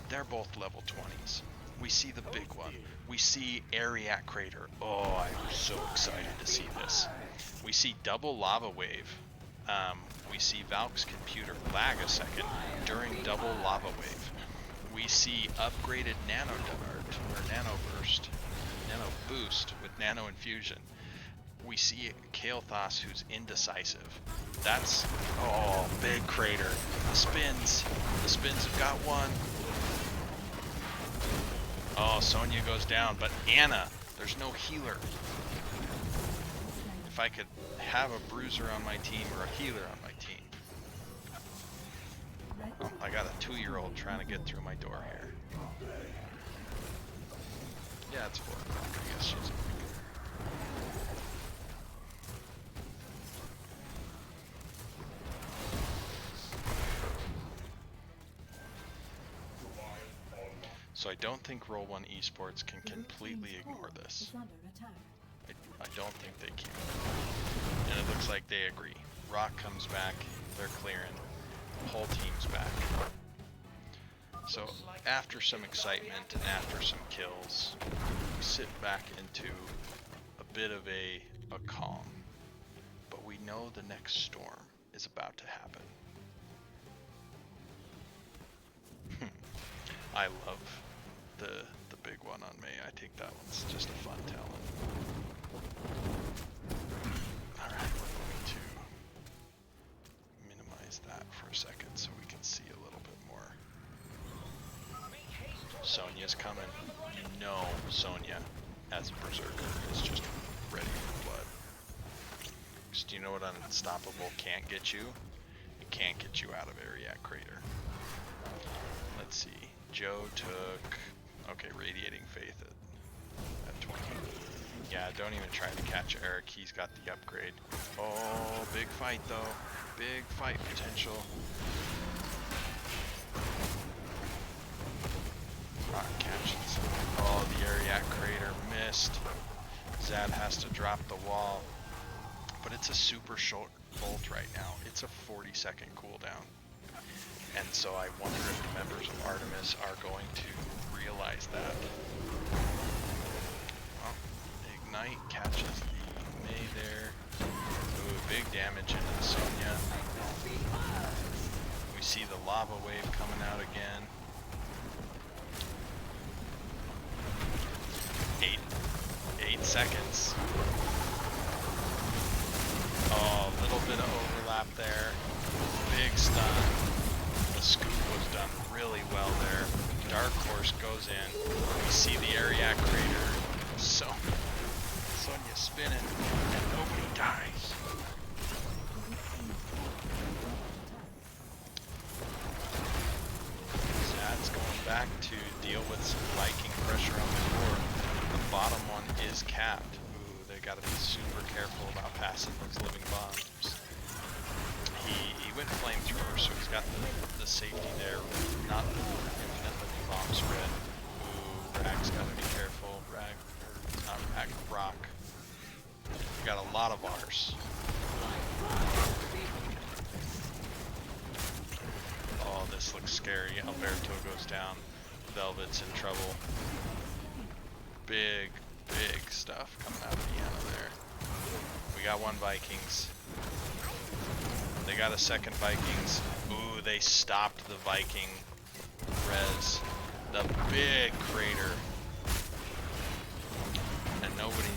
They're both level 20s. We see the big one. We see Ariat Crater. Oh, I'm so excited to see this. We see double lava wave. We see Valk's computer lag a second during double lava wave. We see upgraded nano dart or nano burst, nano boost with nano infusion. We see Kael'thas who's indecisive. That's, oh, big crater. The spins have got one. Oh, Sonya goes down, but Anna, there's no healer. If I could have a bruiser on my team or a healer on my team. Oh, I got a 2-year-old trying to get through my door here. Yeah, it's 4 o'clock. I guess she's awake. So I don't think Roll 1 Esports can completely ignore this. I don't think they can. And it looks like they agree. Rock comes back, they're clearing, the whole team's back. So after some excitement and after some kills, we sit back into a bit of a calm. But we know the next storm is about to happen. I love the big one on May. I think that one's just a fun talent. Alright, we're going to minimize that for a second so we can see a little bit more. Sonya's coming. You know Sonya, as a berserker, is just ready for blood. Because do you know what Unstoppable can't get you? It can't get you out of Ariat Crater. Let's see. Joe took, okay, Radiating Faith at 20. Yeah, don't even try to catch Eric. He's got the upgrade. Oh, big fight though. Big fight potential. Rock catches. Oh, the Ariat Crater missed. Zad has to drop the wall. But it's a super short bolt right now. It's a 40-second cooldown. And so I wonder if the members of Artemis are going to realize that. Well, Ignite catches the May there. Ooh, big damage into the Sonya. We see the lava wave coming out again. 8 seconds. Oh, a little bit of overlap there. Big stun. The scoop was done really well there. Dark Horse goes in. We see the Ariat Crater. Sonya spinning, and nobody dies. Zad's going back to deal with some Viking pressure on the board. The bottom one is capped. Ooh, they gotta be super careful about passing those living bombs. He went flamethrower, so he's got the safety there. Not the infinite living bomb spread. Ooh, Rag's gotta be careful. Rock. We got a lot of ours. Oh, this looks scary. Alberto goes down. Velvet's in trouble. Big stuff coming out of Vienna there. We got one Vikings. They got a second Vikings. Ooh, they stopped the Viking res. The big crater.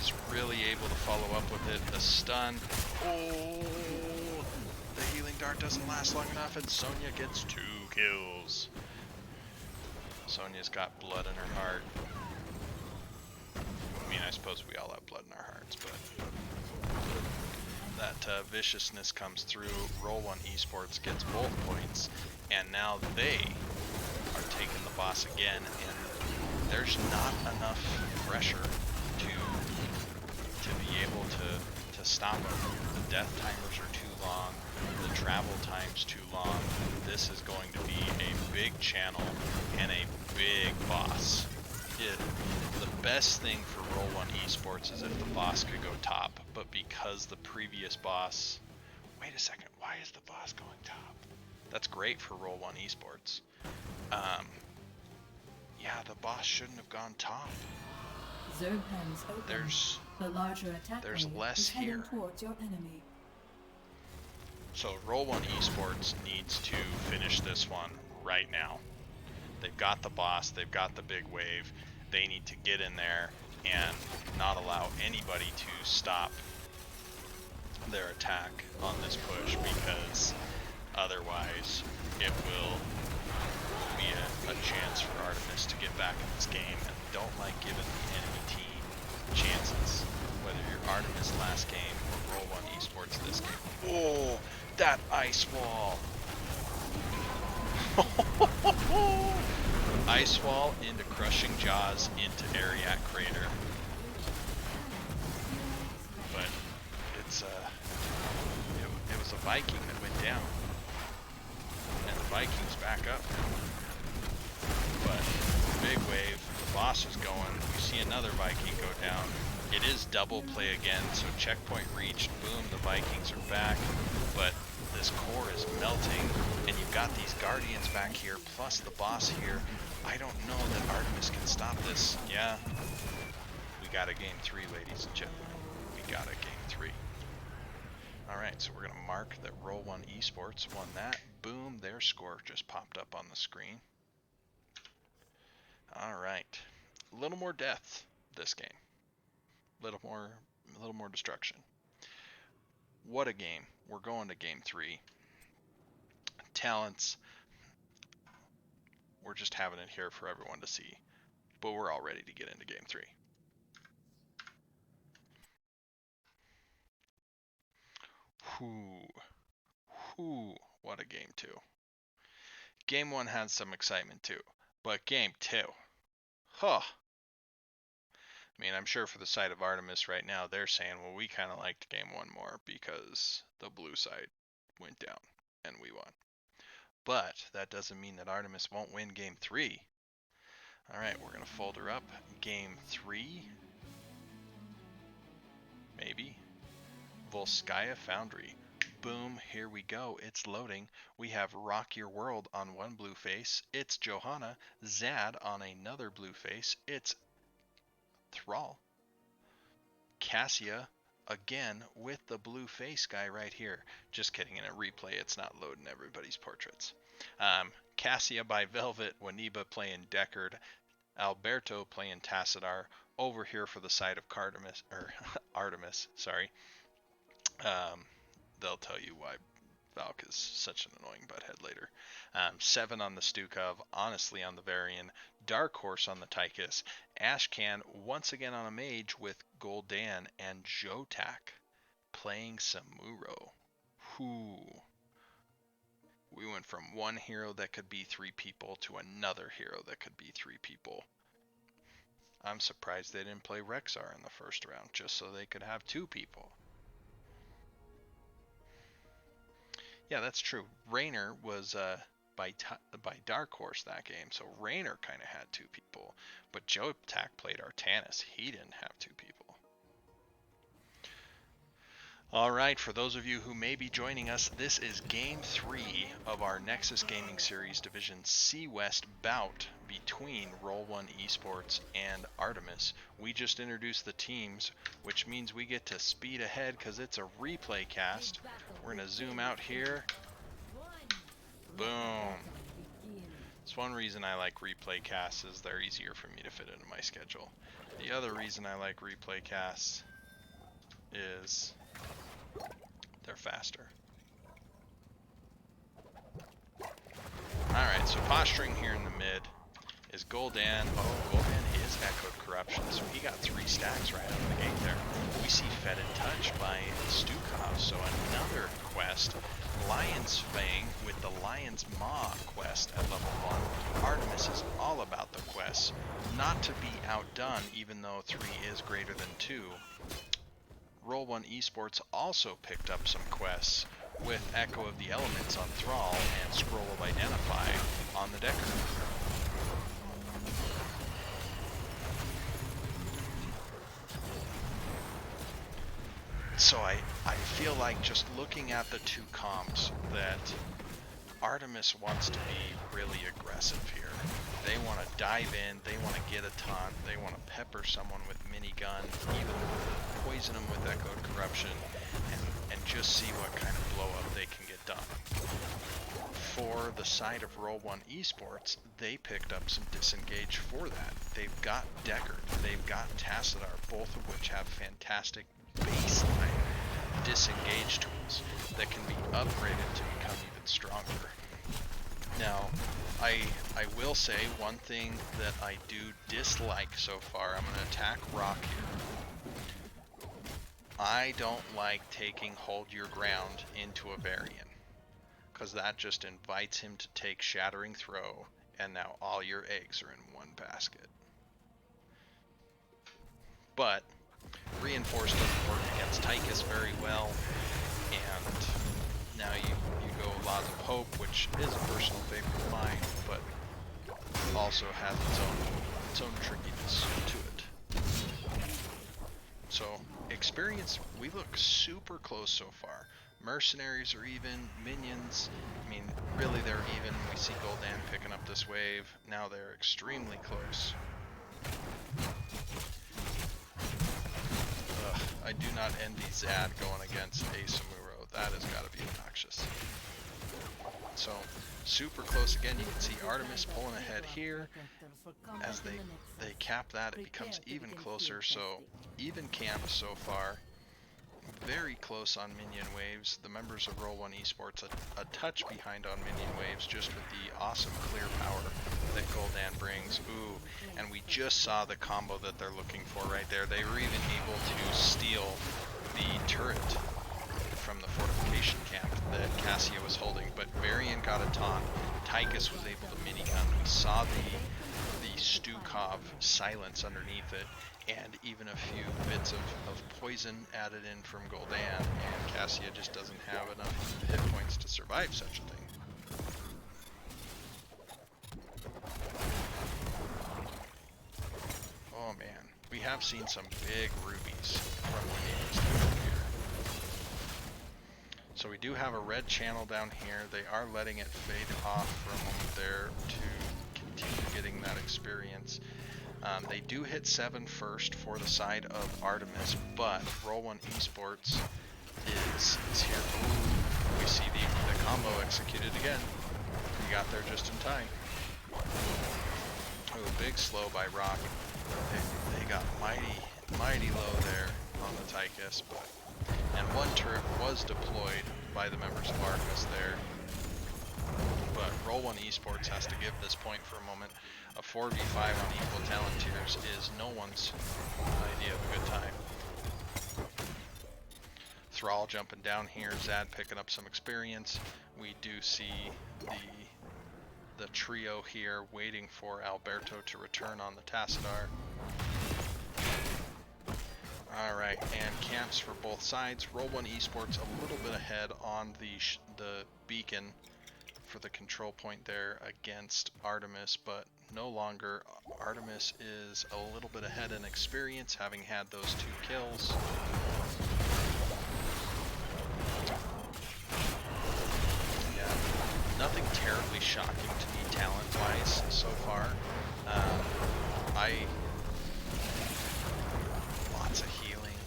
He's really able to follow up with it. The stun. Oh, the healing dart doesn't last long enough, and Sonya gets 2 kills. Sonya's got blood in her heart. I mean, I suppose we all have blood in our hearts, but that viciousness comes through. Roll 1 Esports gets both points, and now they are taking the boss again, and there's not enough pressure to be able to stop them. The death timers are too long, the travel time's too long. This is going to be a big channel and a big boss. The best thing for Roll 1 Esports is if the boss could go top, but because the previous boss... Wait a second, why is the boss going top? That's great for Roll 1 Esports. Yeah, the boss shouldn't have gone top. There's less here. So Roll 1 Esports needs to finish this one right now. They've got the boss, they've got the big wave. They need to get in there and not allow anybody to stop their attack on this push, because otherwise it will be a chance for Artemis to get back in this game, and don't like giving the enemy team chances, whether you're Artemis last game or Roll 1 Esports this game. Oh, that ice wall! Ice wall into Crushing Jaws into Ariat Crater. But it's it was a Viking that went down, and the Viking's back up now. But big wave, the boss is going. We see another Viking go down. It is double play again, so checkpoint reached. Boom, the Vikings are back. But this core is melting, and you've got these Guardians back here, plus the boss here. I don't know that Artemis can stop this. Yeah, we got a game 3, ladies and gentlemen. We got a game 3. Alright, so we're going to mark that Roll 1 Esports won that. Boom, their score just popped up on the screen. Alright, a little more death this game. A little more destruction. What a game. We're going to game 3. Talents, we're just having it here for everyone to see, but we're all ready to get into game 3. What a game 2. Game 1 had some excitement too, but game 2, huh. I mean, I'm sure for the side of Artemis right now, they're saying, well, we kind of liked game 1 more because the blue side went down and we won. But that doesn't mean that Artemis won't win game 3. All right, we're going to fold her up. Game 3. Maybe. Volskaya Foundry. Boom, here we go. It's loading. We have Rock Your World on one blue face. It's Johanna. Zad on another blue face. It's Thrall. Cassia again with the blue face guy right here. Just kidding, in a replay it's not loading everybody's portraits. Cassia by Velvet, Waniba playing Deckard, Alberto playing Tassadar. Over here for the side of Artemis, sorry. They'll tell you why Valk is such an annoying butthead later. 7 on the Stukov, Honestly on the Varian, Dark Horse on the Tychus, Ashcan once again on a mage with Gul'dan, and Jotak playing Samuro. We went from one hero that could be 3 people to another hero that could be 3 people. I'm surprised they didn't play Rexar in the first round just so they could have 2 people. Yeah, that's true. Raynor was by Dark Horse that game, so Raynor kind of had 2 people. But Jotak played Artemis. He didn't have 2 people. All right, for those of you who may be joining us, this is Game 3 of our Nexus Gaming Series Division C West bout between Roll 1 Esports and Artemis. We just introduced the teams, which means we get to speed ahead because it's a replay cast. We're going to zoom out here. Boom. It's one reason I like replay casts, is they're easier for me to fit into my schedule. The other reason I like replay casts is they're faster. Alright, so posturing here in the mid is Gul'dan. Oh, Gul'dan is Echoed Corruption, so he got 3 stacks right out of the gate there. We see Fed and Touch by Stukov, so another quest. Lion's Fang with the Lion's Maw quest at level 1. Artemis is all about the quests, not to be outdone even though 3 is greater than 2. Roll1 Esports also picked up some quests with Echo of the Elements on Thrall and Scroll of Identify on the Decker. So I feel like just looking at the 2 comps that Artemis wants to be really aggressive here. They want to dive in, they want to get a taunt, they want to pepper someone with minigun, even poison them with Echoed Corruption, and just see what kind of blow up they can get done. For the side of Roll1 Esports, they picked up some disengage for that. They've got Deckard, they've got Tassadar, both of which have fantastic baseline disengage tools that can be upgraded to become even stronger. Now, I will say one thing that I do dislike so far. I'm going to attack Rock here. I don't like taking hold your ground into a Varian, because that just invites him to take Shattering Throw, and now all your eggs are in one basket. But Reinforce doesn't work against Tychus very well, and now you go Laws of Hope, which is a personal favorite of mine, but also has its own trickiness to it. So, experience, we look super close so far. Mercenaries are even, minions, I mean, really they're even. We see Gul'dan picking up this wave, now they're extremely close. I do not envy Zad going against a Samuro. That has got to be obnoxious. So, super close again. You can see Artemis pulling ahead here. As they cap that, it becomes even closer. So, even camp so far. Very close on minion waves. The members of Roll1 Esports a touch behind on minion waves, just with the awesome clear power that Gul'dan brings. Ooh, and we just saw the combo that they're looking for right there. They were even able to steal the turret from the fortification camp that Cassia was holding, but Varian got a taunt. Tychus was able to minigun. We saw the Stukov silence underneath it, and even a few bits of poison added in from Gul'dan, and Cassia just doesn't have enough hit points to survive such a thing. Oh man, we have seen some big rubies from the natives down here. So we do have a red channel down here. They are letting it fade off for a moment there to continue getting that experience. They do hit 7 first for the side of Artemis, but Roll1 Esports is here. Ooh, we see the combo executed again. We got there just in time. Ooh, big slow by Rock. They got mighty low there on the Tychus, and one turret was deployed by the members of Artemis there. But Roll1 Esports has to give this point for a moment. A 4v5 on equal talent tiers is no one's idea of a good time. Thrall jumping down here, Zad picking up some experience. We do see the trio here waiting for Alberto to return on the Tassadar. Alright, and camps for both sides. Roll1 Esports a little bit ahead on the beacon for the control point there against Artemis, but no longer. Artemis is a little bit ahead in experience, having had those 2 kills. Yeah, nothing terribly shocking to me talent-wise so far. Lots of healing,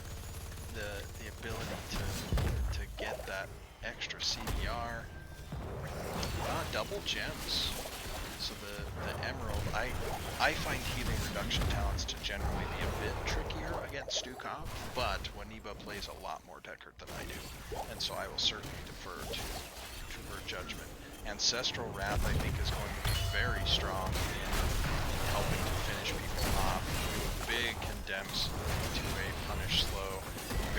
the ability to get that extra CDR. Double gems. So I find healing reduction talents to generally be a bit trickier against Stukov, but Waniba plays a lot more Deckard than I do, and so I will certainly defer to her judgment. Ancestral Wrath, I think, is going to be very strong in helping to finish people off. Big condemns to a punish slow.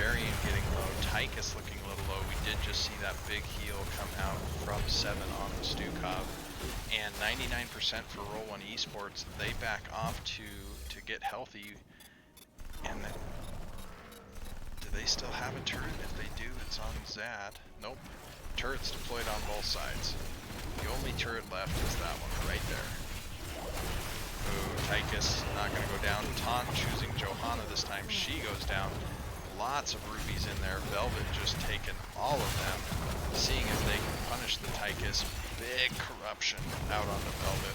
Varian getting low. Tychus looking a little low. We did just see that big heal come out from 7 on the Stukov. And 99% for Roll 1 Esports, they back off to get healthy. And then, do they still have a turret? If they do, it's on Zad. Nope. Turrets deployed on both sides. The only turret left is that one right there. Ooh, Tychus not going to go down. Taunt choosing Johanna this time. She goes down. Lots of rubies in there. Velvet just taking all of them. Seeing if they can punish the Tychus. Big corruption out on the Velvet.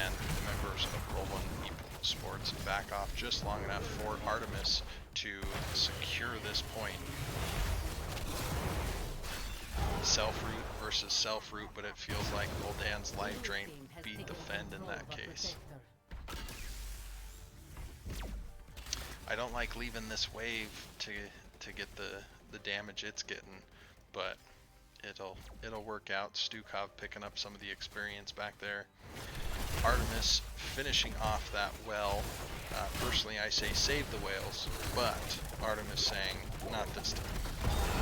And members of Roll 1 Esports back off just long enough for Artemis to secure this point. Self-root versus self-root, but it feels like Roldan's life drain beat the Fend in that case. I don't like leaving this wave to get the damage it's getting, but it'll work out. Stukov picking up some of the experience back there. Artemis finishing off that well. Personally, I say save the whales, but Artemis saying not this time.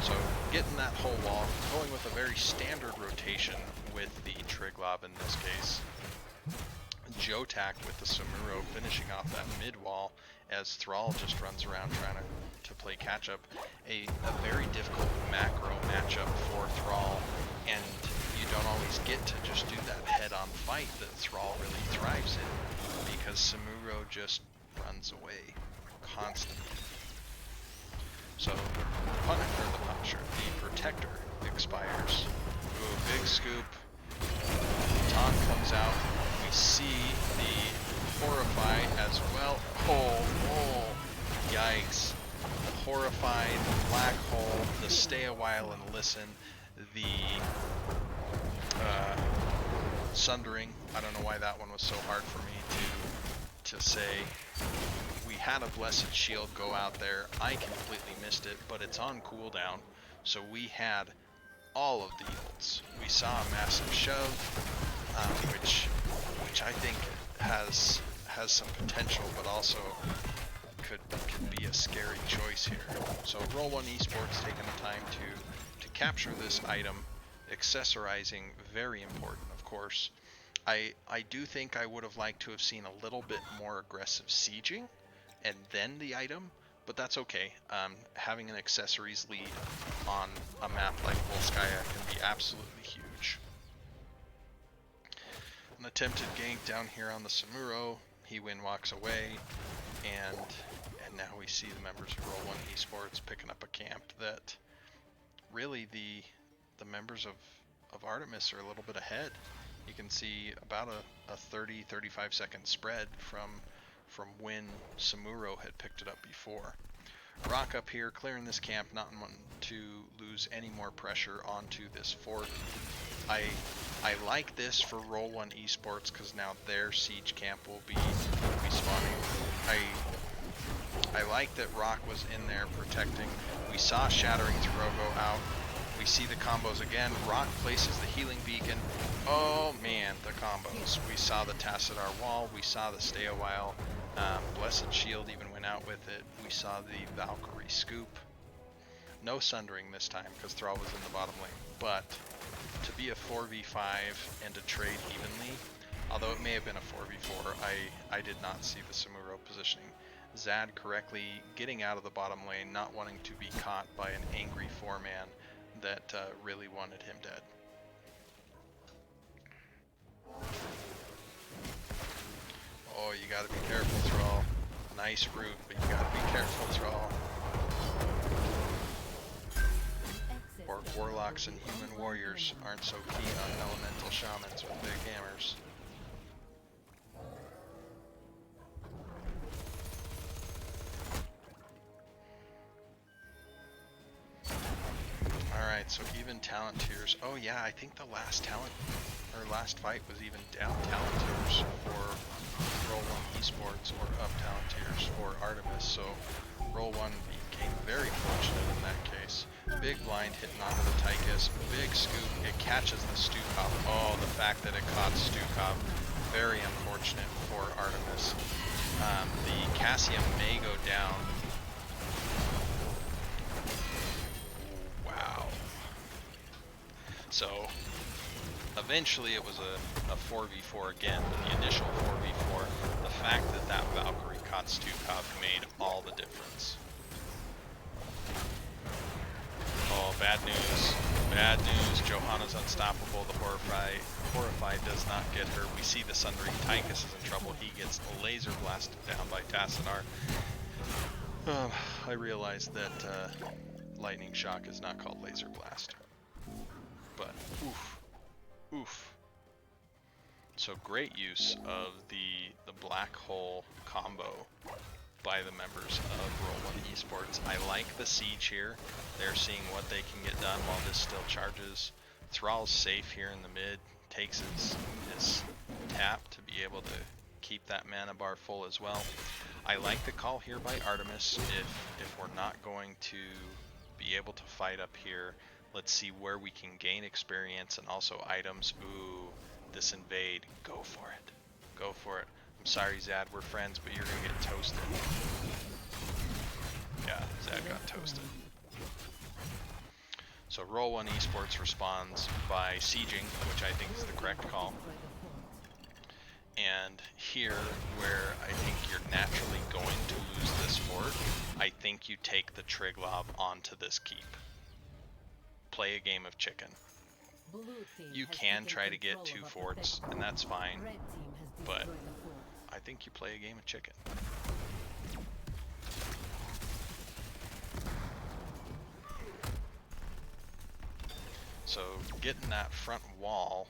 So getting that whole wall, going with a very standard rotation with the Triglav in this case. Jotak with the Samuro finishing off that mid wall as Thrall just runs around trying to play catch up. A very difficult macro matchup for Thrall, and you don't always get to just do that head-on fight that Thrall really thrives in, because Samuro just runs away constantly. So the Punisher, the Protector expires. Ooh, big scoop. Taunt comes out. We see the Horrify as well. Oh, yikes. The Horrify, the Black Hole, the Stay a While and Listen, the Sundering. I don't know why that one was so hard for me to say. We had a Blessed Shield go out there. I completely missed it, but it's on cooldown. So we had all of the ults. We saw a massive shove, which I think has some potential, but also could be a scary choice here. So Roll 1 Esports taking the time to capture this item, accessorizing, very important, of course. I do think I would have liked to have seen a little bit more aggressive sieging and then the item, but that's okay. Having an accessories lead on a map like Volskaya can be absolutely huge. An attempted gank down here on the Samuro. He walks away, and now we see the members of Roll 1 Esports picking up a camp that really the members of Artemis are a little bit ahead. You can see about a 30-35 second spread from when Samuro had picked it up before. Rock up here, clearing this camp, not wanting to lose any more pressure onto this fort. I like this for Roll 1 Esports because now their siege camp will be spawning. I like that Rock was in there protecting. We saw Shattering Throw go out. We see the combos again. Rock places the healing beacon. Oh man, the combos. We saw the Tassadar wall. We saw the Stay a While. Blessed Shield even went out with it. We saw the Valkyrie scoop. No Sundering this time because Thrall was in the bottom lane. But to be a 4v5 and to trade evenly, although it may have been a 4v4, I did not see the Samuro positioning. Zad correctly getting out of the bottom lane, not wanting to be caught by an angry 4-man that really wanted him dead. Oh, you gotta be careful, Thrall. Nice route, but you gotta be careful, Thrall. Orc warlocks and human warriors aren't so keen on elemental shamans with big hammers. Alright, so even talent tiers. Oh yeah, I think the last last fight was even down talent tiers for Roll 1 Esports, or up talent tiers for Artemis, so Roll 1 became very fortunate in that case. Big blind hitting onto the Tychus, big scoop, it catches the Stukov. Oh, the fact that it caught Stukov, very unfortunate for Artemis. The Cassium may go down. Wow. So, eventually it was a 4v4 again, but the initial 4v4, the fact that that Valkyrie caught Stukov made all the difference. Oh, bad news. Bad news. Johanna's unstoppable. The Horrify does not get her. We see the Sundering Tychus is in trouble. He gets laser blasted down by Tassadar. I realized that Lightning Shock is not called Laser Blast. But, oof. Oof. So great use of the Black Hole combo by the members of Roll 1 Esports. I like the siege here. They're seeing what they can get done while this still charges. Thrall's safe here in the mid, takes his tap to be able to keep that mana bar full as well. I like the call here by Artemis. If we're not going to be able to fight up here, let's see where we can gain experience and also items. Ooh, this invade, go for it. Go for it. I'm sorry, Zad, we're friends, but you're gonna get toasted. Yeah, Zad got toasted. So Roll 1 Esports responds by sieging, which I think is the correct call. And here, where I think you're naturally going to lose this fort, I think you take the Triglav onto this keep. Play a game of chicken. You can try to get 2 forts, and that's fine, but I think you play a game of chicken. So getting that front wall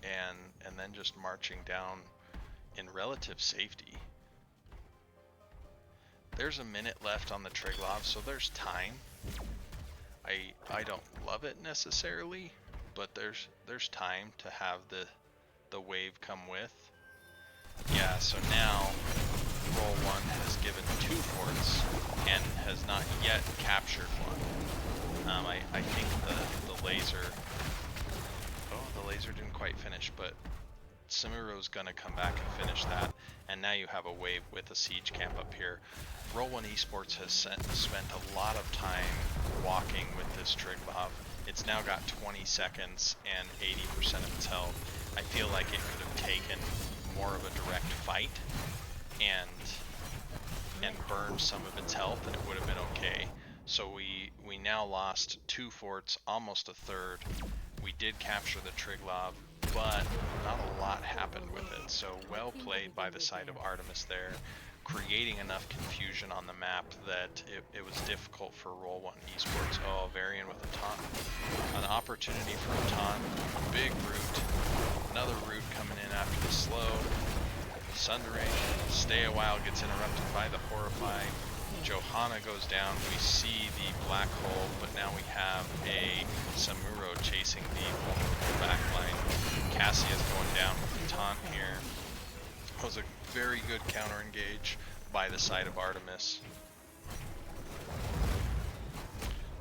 and then just marching down in relative safety. There's a minute left on the Triglav, so there's time. I don't love it necessarily, but there's time to have the wave come with. Yeah, so now Roll 1 has given 2 forts and has not yet captured one. I think the laser, oh, the laser didn't quite finish, but Samuro's gonna come back and finish that, and now you have a wave with a siege camp up here. Roll 1 Esports has spent a lot of time walking with this Triglav. It's now got 20 seconds and 80% of its health. I feel like it could have taken more of a direct fight and burned some of its health, and it would have been okay. So we now lost 2 forts, almost a third. We did capture the Triglav, but not a lot happened with it. So well played by the side of Artemis there, creating enough confusion on the map that it was difficult for Roll 1 Esports. Oh, Varian with a taunt. An opportunity for a taunt. Big root. Another root coming in after the slow. Sundering. Stay a while gets interrupted by the Horrify. Johanna goes down. We see the black hole, but now we have a Samuro chasing the vulnerable backline. Cassia's going down with the taunt here. That was a very good counter engage by the side of Artemis.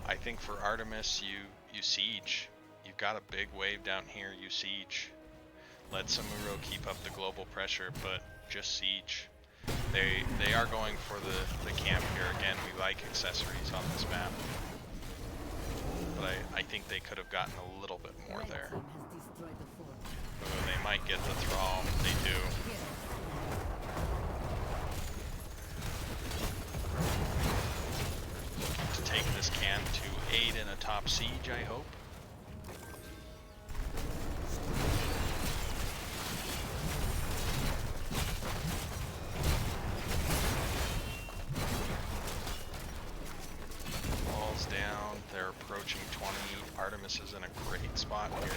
I think for Artemis, you siege. You've got a big wave down here, you siege. Let Samuro keep up the global pressure, but just siege. They are going for the camp here. Again, we like accessories on this map. But I think they could have gotten a little bit more there. Ooh, they might get the Thrall. They do. Looking to take this can to aid in a top siege, I hope. Walls down. They're approaching 20. Artemis is in a great spot here.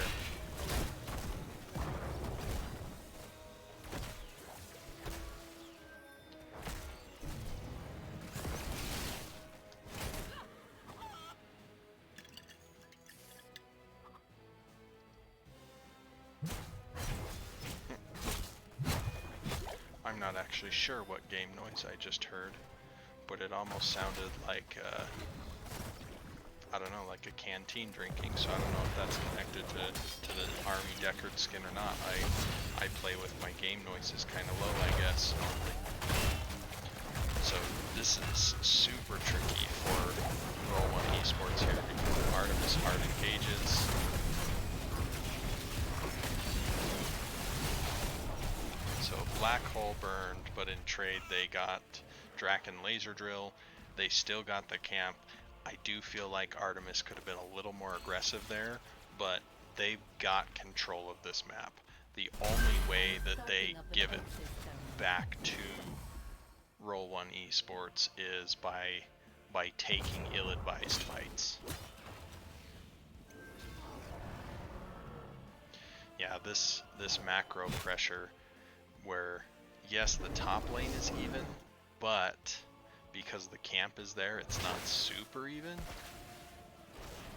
actually sure what game noise I just heard, but it almost sounded like, I don't know, like a canteen drinking, so I don't know if that's connected to the Army Deckard skin or not. I play with my game noises kind of low, I guess. So this is super tricky for Roll 1 Esports here because Artemis hard engages. So Black Hole burned, but in trade they got Draken Laser Drill. They still got the camp. I do feel like Artemis could have been a little more aggressive there, but they've got control of this map. The only way that they give it back to Roll 1 Esports is by taking ill-advised fights. Yeah, this macro pressure where, yes, the top lane is even, but because the camp is there, it's not super even.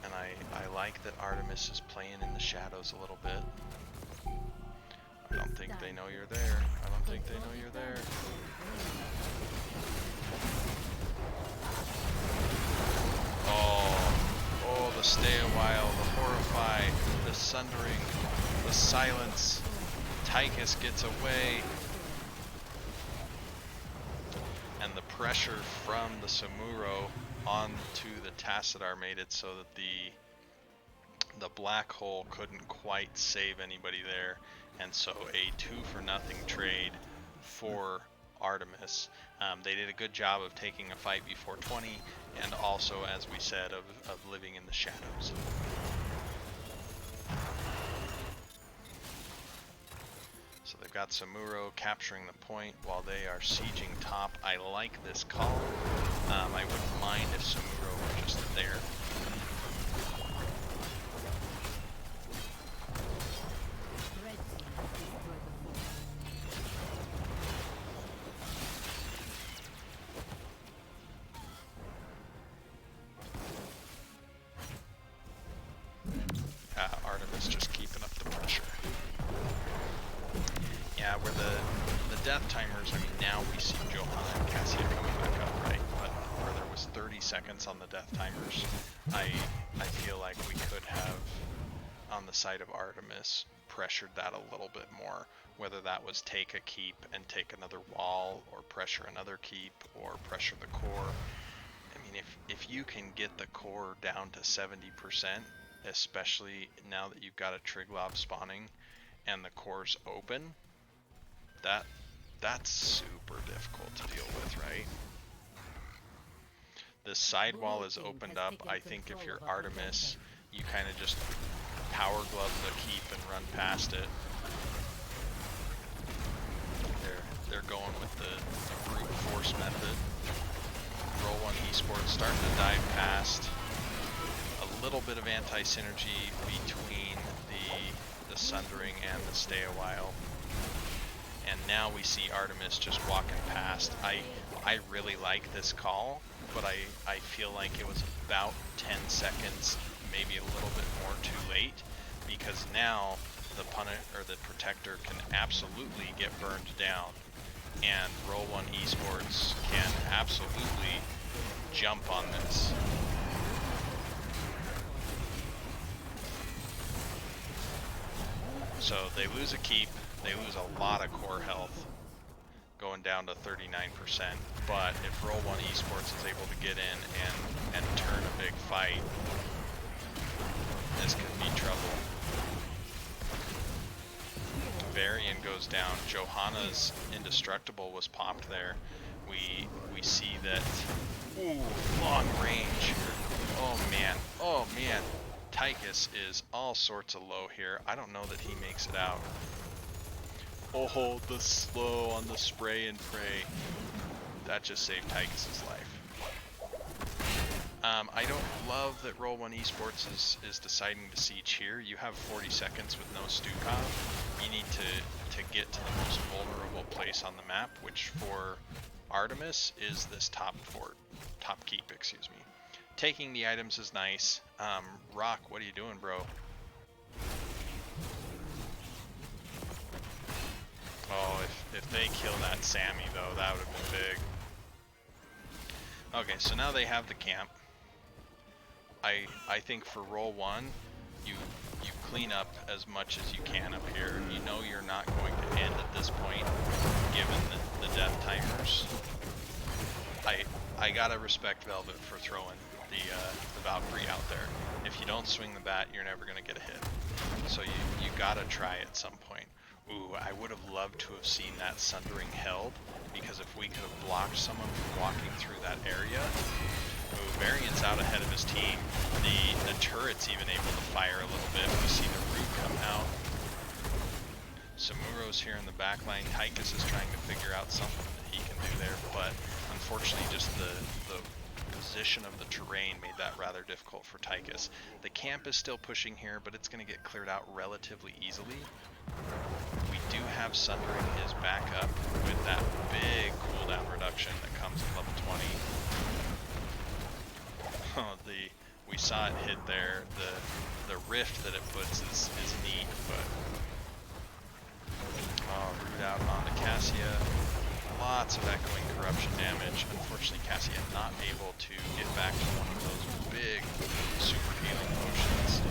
And I like that Artemis is playing in the shadows a little bit. I don't think they know you're there. I don't think they know you're there. Oh, the stay a while, the horrify, the sundering, the silence. Tychus gets away. And the pressure from the Samuro onto the Tassadar made it so that the black hole couldn't quite save anybody there, and so a 2-for-0 trade for Artemis. They did a good job of taking a fight before 20, and also, as we said, of living in the shadows. So they've got Samuro capturing the point while they are sieging top. I like this call. I wouldn't mind if Samuro were just there. Artemis just keeping up the pressure. Yeah, where the death timers, I mean, now we see Johanna and Cassia coming back up, right? But where there was 30 seconds on the death timers, I feel like we could have, on the side of Artemis, pressured that a little bit more. Whether that was take a keep and take another wall, or pressure another keep, or pressure the core. I mean, if you can get the core down to 70%, especially now that you've got a Triglav spawning and the core's open, that's super difficult to deal with, right? This side wall is opened up. I think if you're Artemis, you kind of just power glove the keep and run past it. They're going with the brute force method. Roll 1 Esports starting to dive past. A little bit of anti-synergy between the sundering and the stay a while. And now we see Artemis just walking past. I really like this call, but I feel like it was about 10 seconds, maybe a little bit more too late, because now the protector can absolutely get burned down, and Roll 1 Esports can absolutely jump on this. So they lose a keep, they lose a lot of core health, going down to 39%, but if Roll 1 Esports is able to get in and turn a big fight, this could be trouble. Varian goes down. Johanna's Indestructible was popped there. We see that, ooh, long range. Oh man, Tychus is all sorts of low here. I don't know that he makes it out. Oh, the slow on the spray and pray. That just saved Tychus's life. I don't love that Roll 1 Esports is deciding to siege here. You have 40 seconds with no Stukov. You need to get to the most vulnerable place on the map, which for Artemis is this top keep, excuse me. Taking the items is nice. Rock, what are you doing, bro? Oh, If they kill that Sammy, though, that would have been big. Okay, so now they have the camp. I think for roll 1, you clean up as much as you can up here. You know you're not going to end at this point, given the death timers. I gotta respect Velvet for throwing the Valkyrie out there. If you don't swing the bat, you're never gonna get a hit. So you gotta try at some point. Ooh, I would have loved to have seen that Sundering held, because if we could have blocked someone from walking through that area. Ooh, Variant's out ahead of his team. The turret's even able to fire a little bit. We see the root come out. Samuro's here in the back line. Tychus is trying to figure out something that he can do there, but unfortunately just the position of the terrain made that rather difficult for Tychus. The camp is still pushing here, but it's going to get cleared out relatively easily. We do have Sundering his back up with that big cooldown reduction that comes at level 20. We saw it hit there. The rift that it puts is neat, but root out onto Cassia. Lots of echoing corruption damage. Unfortunately, Cassia not able to get back to one of those big super healing potions.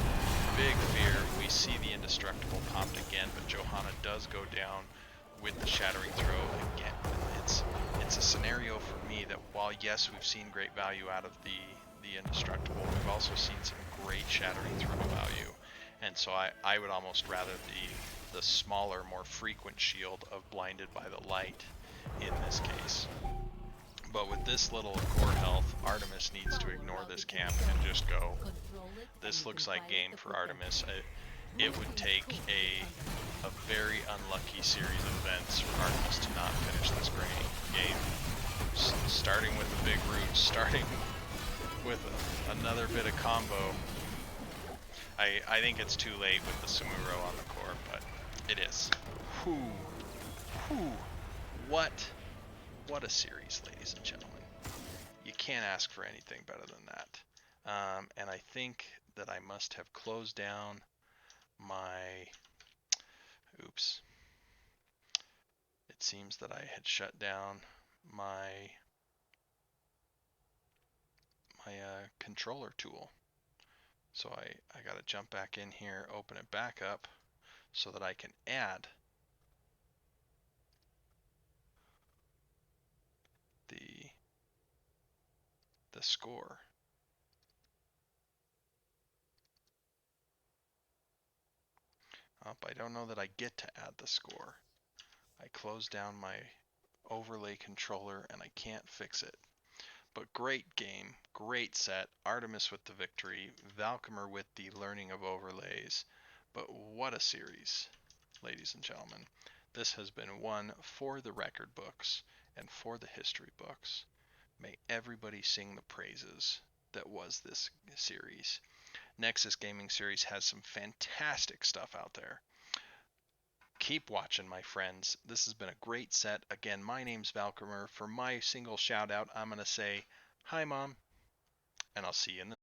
Big fear. We see the indestructible popped again, but Johanna does go down with the shattering throw again. It's a scenario for me that while yes, we've seen great value out of the indestructible, we've also seen some great shattering throw value, and so I would almost rather the smaller, more frequent shield of blinded by the light in this case. But with this little core health, Artemis needs to ignore this camp and just go. This looks like game for Artemis. It would take a very unlucky series of events for Artemis to not finish this game. Starting with a big root, starting with another bit of combo. I think it's too late with the Samuro on the core, but it is. What a series, ladies and gentlemen. You can't ask for anything better than that. And I think that I must have closed down my... Oops. It seems that I had shut down my controller tool. So I got to jump back in here, open it back up so that I can add the score. I don't know that I get to add the score. I closed down my overlay controller and I can't fix it. But great game, great set. Artemis with the victory, Valkymer with the learning of overlays. But what a series, ladies and gentlemen. This has been one for the record books and for the history books. May everybody sing the praises that was this series. Nexus Gaming Series has some fantastic stuff out there. Keep watching, my friends. This has been a great set. Again, my name's Valkymer. For my single shout out, I'm going to say, hi, Mom, and I'll see you in the